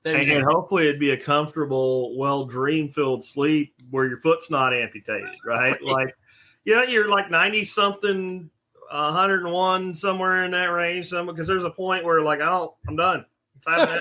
and hopefully it'd be a comfortable, dream-filled sleep where your foot's not amputated, right? Like, you're like 90-something, 101, somewhere in that range. Because there's a point where like, I'm done. I'm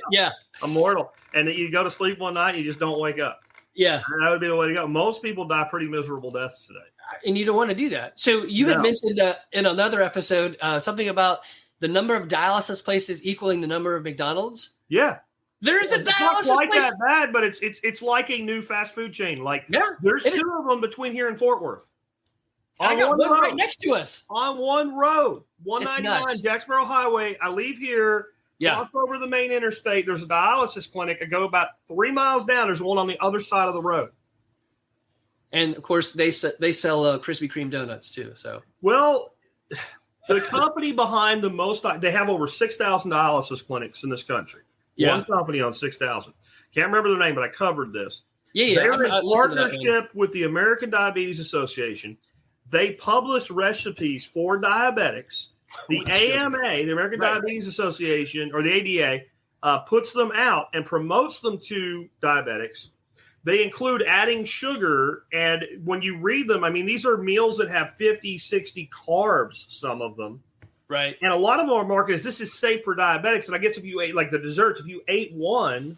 I'm mortal. And you go to sleep one night and you just don't wake up. Yeah. And that would be the way to go. Most people die pretty miserable deaths today. And you don't want to do that. So you had mentioned in another episode something about the number of dialysis places equaling the number of McDonald's. Yeah. There's a dialysis not quite place. that bad, but it's like a new fast food chain. Like there's 2 of them between here and Fort Worth. I got one right next to us. On one road, 199 Jack Spirko Highway. I leave here, walk over the main interstate. There's a dialysis clinic. I go about 3 miles down. There's one on the other side of the road. And of course, they sell Krispy Kreme donuts too. So the company behind they have over 6,000 dialysis clinics in this country. One company on 6,000. Can't remember their name, but I covered this. They're in partnership with the American Diabetes Association. They publish recipes for diabetics. The AMA, the American Diabetes Association, or the ADA, puts them out and promotes them to diabetics. They include adding sugar, and when you read them, I mean, these are meals that have 50, 60 carbs, some of them. Right. And a lot of them are marketed as this is safe for diabetics. And I guess if you ate, like the desserts, if you ate one,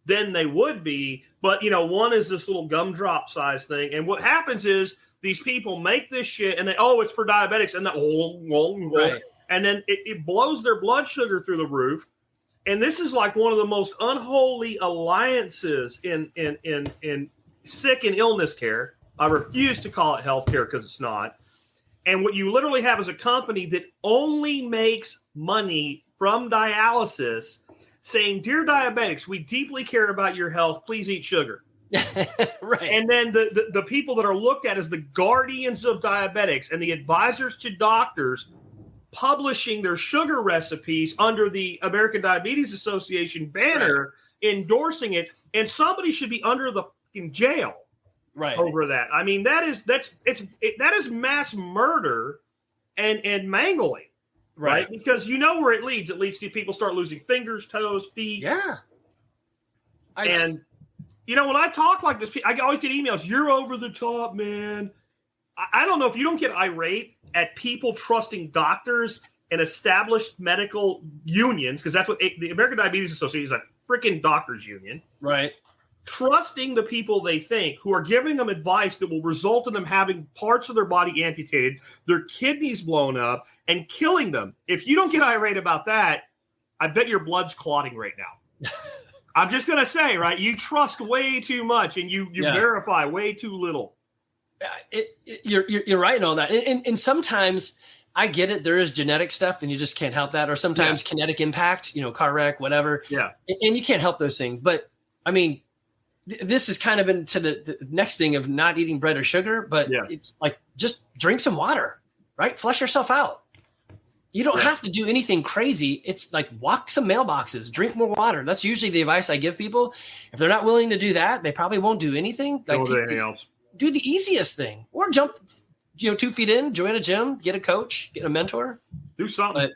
then they would be. But, one is this little gumdrop size thing. And what happens is these people make this shit, and it's for diabetics. And and then it blows their blood sugar through the roof. And this is like one of the most unholy alliances in sick and illness care. I refuse to call it healthcare because it's not. And what you literally have is a company that only makes money from dialysis saying, dear diabetics, we deeply care about your health. Please eat sugar. Right. And then the people that are looked at as the guardians of diabetics and the advisors to doctors publishing their sugar recipes under the American Diabetes Association banner, endorsing it, and somebody should be under the fucking jail over that. I mean, that is mass murder and mangling, right? Because you know where it leads. It leads to people start losing fingers, toes, feet. Yeah. When I talk like this, I always get emails. You're over the top, man. I don't know if you don't get irate at people trusting doctors and established medical unions, because that's what the American Diabetes Association is, a freaking doctors union. Right. trusting the people they think who are giving them advice that will result in them having parts of their body amputated, their kidneys blown up, and killing them. If you don't get irate about that, I bet your blood's clotting right now. I'm just going to say, right? You trust way too much and you verify way too little. You're right in all that. And sometimes I get it. There is genetic stuff and you just can't help that. Or sometimes kinetic impact, car wreck, whatever. Yeah. And you can't help those things. But I mean, this is kind of into the next thing of not eating bread or sugar, but it's like, just drink some water, right? Flush yourself out. You don't have to do anything crazy. It's like walk some mailboxes, drink more water. That's usually the advice I give people. If they're not willing to do that, they probably won't do anything. Don't do anything else. Do the easiest thing, or jump, 2 feet in, join a gym, get a coach, get a mentor. Do something.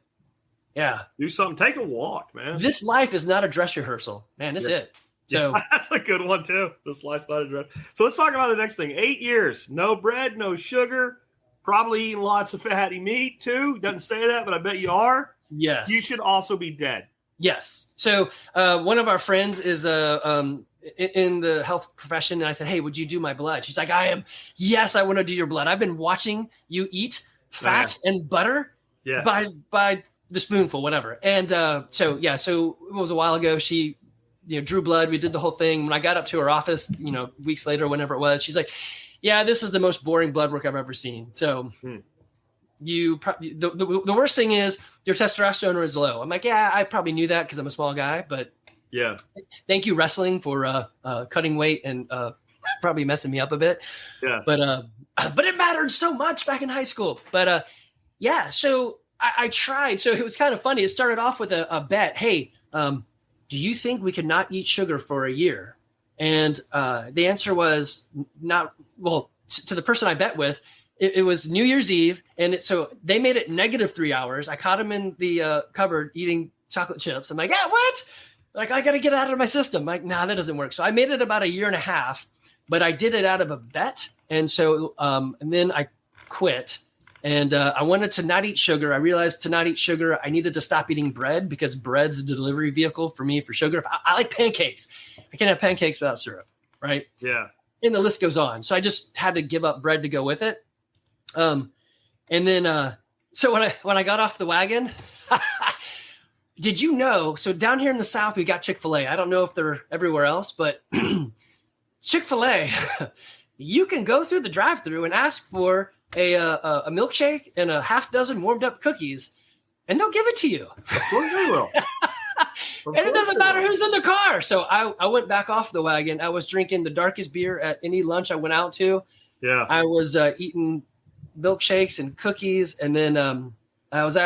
Do something. Take a walk, man. This life is not a dress rehearsal, man. That's it. So that's a good one too. This life's not a dress. So let's talk about the next thing. 8 years, no bread, no sugar. Probably eating lots of fatty meat too. Doesn't say that, but I bet you are. Yes. You should also be dead. Yes. So one of our friends is in the health profession, and I said, "Hey, would you do my blood?" She's like, "I am. Yes, I want to do your blood. I've been watching you eat fat and butter by the spoonful, whatever." And so it was a while ago. She drew blood. We did the whole thing. When I got up to her office, weeks later, whenever it was, she's like, "Yeah, this is the most boring blood work I've ever seen." So you probably the worst thing is your testosterone is low. I'm like, "Yeah, I probably knew that because I'm a small guy, but thank you, wrestling, for cutting weight and probably messing me up a bit." Yeah, but it mattered so much back in high school. But so I tried. So it was kind of funny. It started off with a bet. Hey, do you think we could not eat sugar for a year? And the answer was not. Well, to the person I bet with, it was New Year's Eve. And so they made it -3 hours. I caught him in the cupboard eating chocolate chips. I'm like, what? Like, I got to get it out of my system. I'm like, nah, that doesn't work. So I made it about a year and a half, but I did it out of a bet. And so, and then I quit. And I wanted to not eat sugar. I realized to not eat sugar, I needed to stop eating bread because bread's a delivery vehicle for me for sugar. I like pancakes. I can't have pancakes without syrup, right? Yeah. And the list goes on. So I just had to give up bread to go with it. And then, so when I got off the wagon, did you know? So down here in the South, we got Chick-fil-A. I don't know if they're everywhere else, but Chick-fil-A, you can go through the drive-thru and ask for a milkshake and a half dozen warmed up cookies, and they'll give it to you. Of course they will. And it doesn't matter who's in the car. So I went back off the wagon. I was drinking the darkest beer at any lunch I went out to. Yeah. I was eating milkshakes and cookies. And then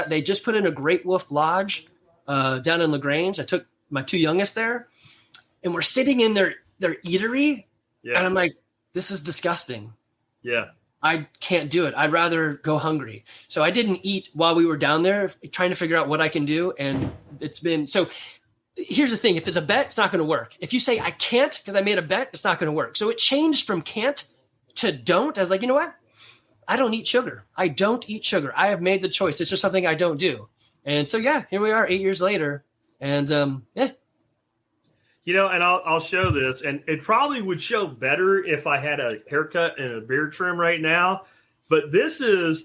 they just put in a Great Wolf Lodge down in LaGrange. I took my 2 youngest there, and we're sitting in their eatery. Yeah. And I'm like, this is disgusting. Yeah. I can't do it. I'd rather go hungry. So I didn't eat while we were down there trying to figure out what I can do. And it's been, so here's the thing. If it's a bet, it's not going to work. If you say I can't because I made a bet, it's not going to work. So it changed from can't to don't. I was like, you know what? I don't eat sugar. I don't eat sugar. I have made the choice. It's just something I don't do. And so, here we are 8 years later. And and I'll show this, and it probably would show better if I had a haircut and a beard trim right now. But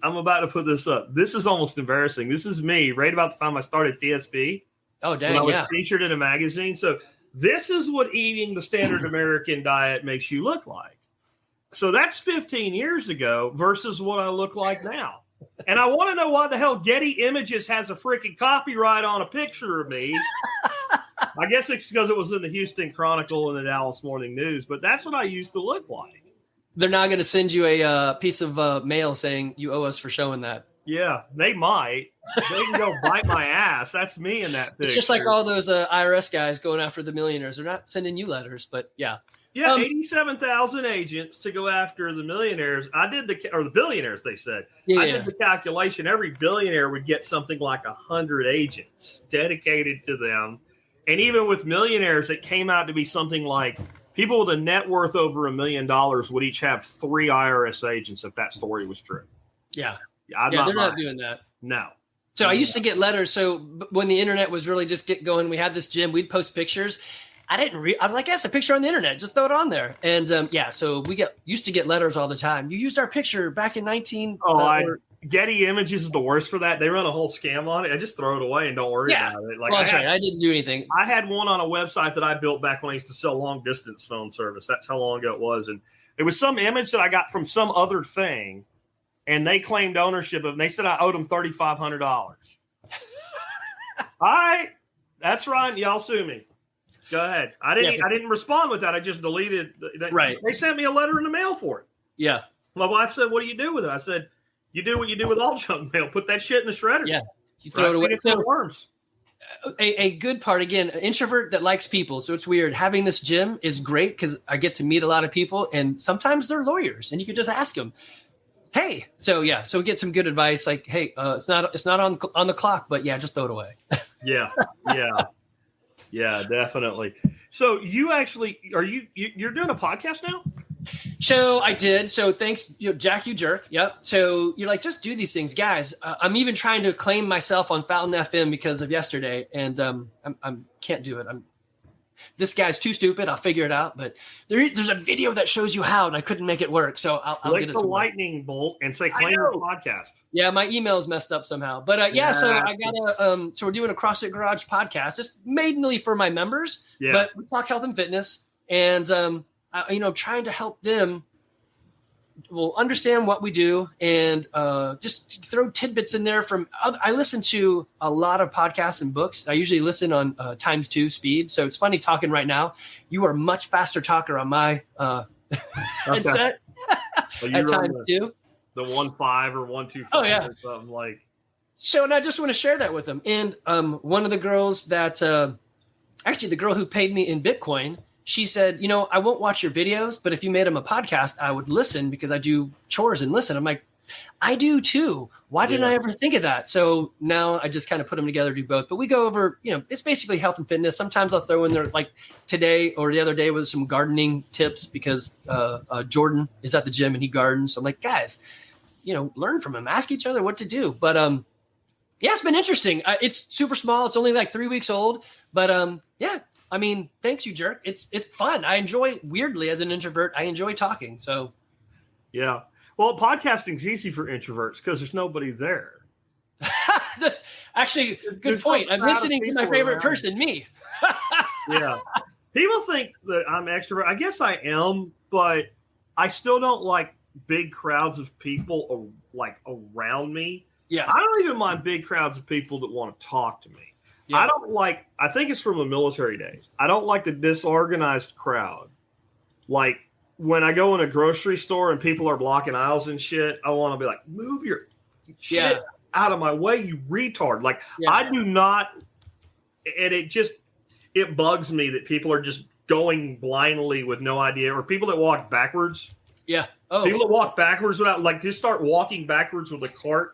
I'm about to put this up. This is almost embarrassing. This is me right about the time I started TSP. Oh, dang, when I was featured in a magazine. So this is what eating the standard American diet makes you look like. So that's 15 years ago versus what I look like now. And I want to know why the hell Getty Images has a freaking copyright on a picture of me. I guess it's because it was in the Houston Chronicle and the Dallas Morning News, but that's what I used to look like. They're not going to send you a piece of mail saying you owe us for showing that. Yeah, they might. They can go bite my ass. That's me in that picture. It's just like all those IRS guys going after the millionaires. They're not sending you letters, but yeah. Yeah, 87,000 agents to go after the millionaires. Or the billionaires, they said. I did the calculation. Every billionaire would get something like 100 agents dedicated to them. And even with millionaires, it came out to be something like people with a net worth over $1 million would each have 3 IRS agents if that story was true. Yeah. They're not doing that. No. So I used to get letters. So when the internet was really just get going, we had this gym, we'd post pictures. I didn't I was like, yes, a picture on the internet. Just throw it on there. And so we used to get letters all the time. You used our picture back in 19. Getty Images is the worst for that. They run a whole scam on it. I just throw it away and don't worry about it. Like, well, that's right. I didn't do anything. I had one on a website that I built back when I used to sell long distance phone service. That's how long ago it was. And it was some image that I got from some other thing, and they claimed ownership of it. And they said I owed them $3,500. All right. That's right. Y'all sue me. Go ahead. I didn't respond with that. I just deleted. Right. They sent me a letter in the mail for it. Yeah. My wife said, "What do you do with it?" I said, "You do what you do with all junk mail. Put that shit in the shredder." Yeah. You throw it away. It's the worms. A good part, again, an introvert that likes people. So it's weird. Having this gym is great because I get to meet a lot of people, and sometimes they're lawyers, and you can just ask them, "Hey." So we get some good advice, like, "Hey, it's not on the clock, but yeah, just throw it away." Yeah. Definitely. So you actually you're doing a podcast now? So I did. So thanks, Jack, you jerk. Yep. So you're like, just do these things, guys. I'm even trying to claim myself on Fountain FM because of yesterday, and I can't do it. This guy's too stupid. I'll figure it out. But there's a video that shows you how, and I couldn't make it work. So I'll get it. The lightning bolt and say claim your podcast. Yeah, my email's messed up somehow. But so I got so we're doing a CrossFit Garage podcast. It's mainly for my members. Yeah. But we talk health and fitness, and trying to help them understand what we do, and just throw tidbits in there from I listen to a lot of podcasts and books. I usually listen on ×2 speed. So it's funny talking right now. You are a much faster talker on my headset at ×2. The 1.5 or 1.25 or something like. So, and I just want to share that with them. And one of the girls that actually the girl who paid me in Bitcoin, she said, I won't watch your videos, but if you made them a podcast, I would listen because I do chores and listen. I'm like, I do too. Why didn't I ever think of that? So now I just kind of put them together, do both. But we go over, it's basically health and fitness. Sometimes I'll throw in there, like today or the other day, with some gardening tips because Jordan is at the gym and he gardens. So I'm like, guys, learn from him, ask each other what to do. But it's been interesting. It's super small. It's only like 3 weeks old. But I mean, thanks, you jerk. It's fun. I enjoy, weirdly, as an introvert, I enjoy talking. So, yeah. Well, podcasting's easy for introverts because there's nobody there. Just actually, good point. I'm listening to my favorite person, me. Yeah. People think that I'm extrovert. I guess I am, but I still don't like big crowds of people around me. Yeah. I don't even mind big crowds of people that want to talk to me. Yeah. I think it's from the military days. I don't like the disorganized crowd. Like when I go in a grocery store and people are blocking aisles and shit, I want to be like, move your shit out of my way, you retard. Like I do not, and it bugs me that people are just going blindly with no idea, or people that walk backwards. Yeah. People that walk backwards without, just start walking backwards with a cart.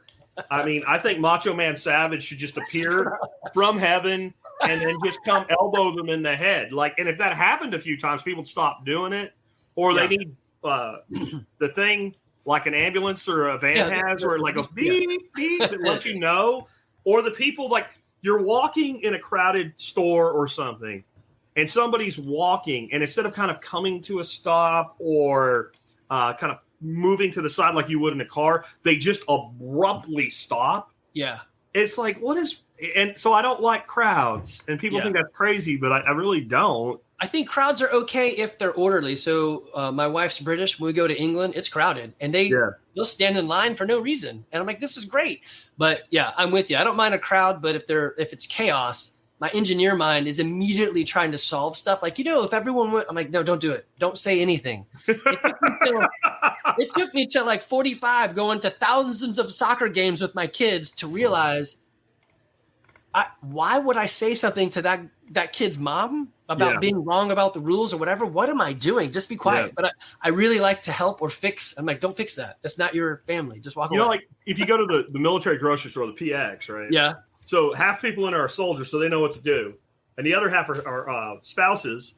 I mean, I think Macho Man Savage should just appear from heaven and then just come elbow them in the head. And if that happened a few times, people would stop doing it. Or they need the thing like an ambulance or a van has, where it goes beep, beep, that lets you know. Or the people, you're walking in a crowded store or something, and somebody's walking, and instead of kind of coming to a stop or kind of moving to the side like you would in a car, they just abruptly stop. Yeah. It's like, and so I don't like crowds, and people think that's crazy, but I really don't. I think crowds are okay if they're orderly. So my wife's British. When we go to England, it's crowded, and they'll stand in line for no reason. And I'm like, this is great. But I'm with you. I don't mind a crowd, but if it's chaos, my engineer mind is immediately trying to solve stuff. If everyone went, I'm like, no, don't do it. Don't say anything. It took me till 45 going to thousands of soccer games with my kids to realize, why would I say something to that kid's mom about being wrong about the rules or whatever? What am I doing? Just be quiet. Yeah. But I really like to help or fix. I'm like, don't fix that. That's not your family. Just walk away. If you go to the military grocery store, the PX, right? Yeah. So half people in are soldiers, so they know what to do. And the other half are spouses.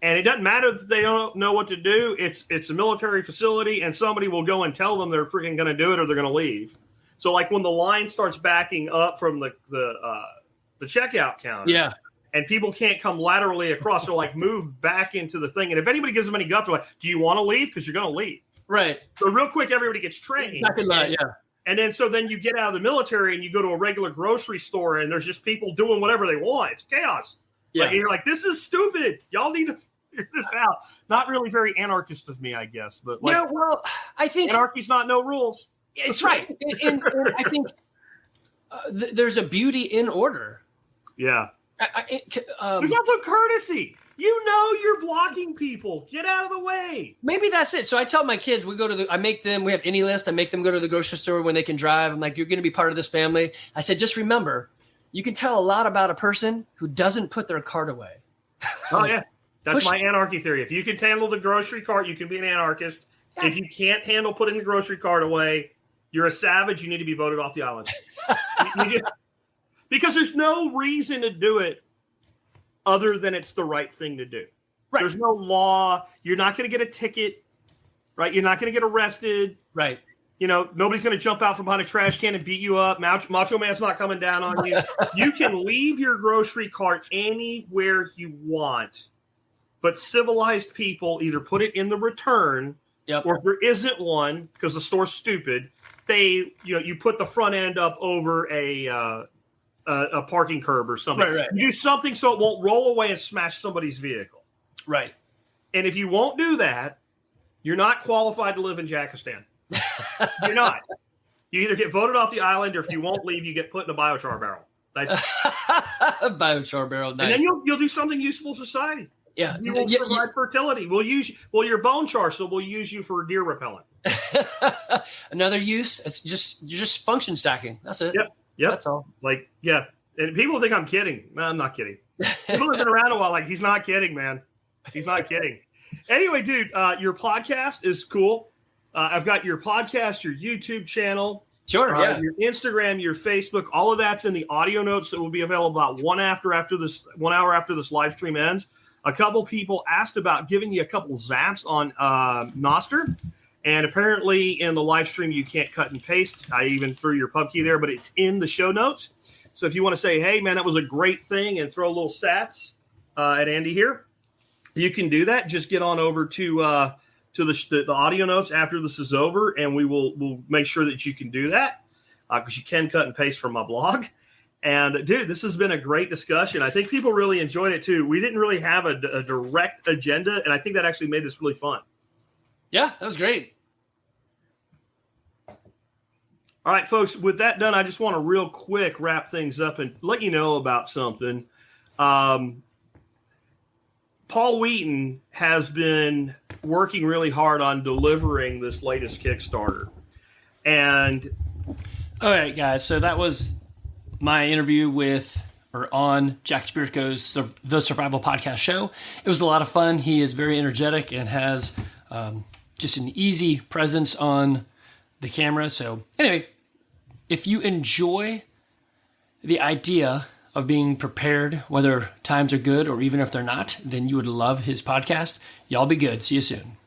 And it doesn't matter if they don't know what to do. It's a military facility, and somebody will go and tell them they're freaking going to do it or they're going to leave. So when the line starts backing up from the checkout counter, and people can't come laterally across. So like move back into the thing. And if anybody gives them any guts, they're like, do you want to leave? Because you're going to leave. Right. So real quick, everybody gets trained. Yeah. And then so then you get out of the military and you go to a regular grocery store and there's just people doing whatever they want. It's chaos. Yeah. Like, you're like, this is stupid. Y'all need to figure this out. Not really very anarchist of me, I guess. But like, yeah, well, I think anarchy's not no rules. it's right. And I think there's a beauty in order. Yeah. There's also courtesy. You know you're blocking people. Get out of the way. Maybe that's it. So I tell my kids, we have any list. I make them go to the grocery store when they can drive. I'm like, you're going to be part of this family. I said, just remember, you can tell a lot about a person who doesn't put their cart away. Oh, yeah. That's my anarchy theory. If you can handle the grocery cart, you can be an anarchist. Yeah. If you can't handle putting the grocery cart away, you're a savage. You need to be voted off the island. Because there's no reason to do it other than it's the right thing to do. Right. There's no law. You're not going to get a ticket, right? You're not going to get arrested. Right. You know, nobody's going to jump out from behind a trash can and beat you up. Macho Man's not coming down on you. You can leave your grocery cart anywhere you want, but civilized people either put it in the return, or if there isn't one, because the store's stupid, you put the front end up over a parking curb or something. Right. You do something so it won't roll away and smash somebody's vehicle. Right. And if you won't do that, you're not qualified to live in Jackistan. You're not. You either get voted off the island, or if you won't leave, you get put in a biochar barrel. Biochar barrel, nice. And then you'll do something useful to society. Yeah. You will provide fertility. You're bone char, so we'll use you for deer repellent. Another use, you're just function stacking. That's it. Yep. That's all. Like, yeah. And people think I'm kidding. No, I'm not kidding. People have been around a while. Like, he's not kidding, man. He's not kidding. Anyway, dude, your podcast is cool. I've got your podcast, your YouTube channel. Sure, yeah. Your Instagram, your Facebook, all of that's in the audio notes that will be available about 1 hour after this live stream ends. A couple people asked about giving you a couple zaps on Nostr. And apparently in the live stream, you can't cut and paste. I even threw your pub key there, but it's in the show notes. So if you want to say, hey, man, that was a great thing, and throw a little sats at Andy here, you can do that. Just get on over to the audio notes after this is over, and we'll make sure that you can do that because you can cut and paste from my blog. And, dude, this has been a great discussion. I think people really enjoyed it, too. We didn't really have a direct agenda, and I think that actually made this really fun. Yeah, that was great. All right, folks, with that done, I just want to real quick wrap things up and let you know about something. Paul Wheaton has been working really hard on delivering this latest Kickstarter. And all right, guys, so that was my interview on Jack Spirko's The Survival Podcast Show. It was a lot of fun. He is very energetic and has just an easy presence on the camera. So anyway, if you enjoy the idea of being prepared, whether times are good or even if they're not, then you would love his podcast. Y'all be good. See you soon.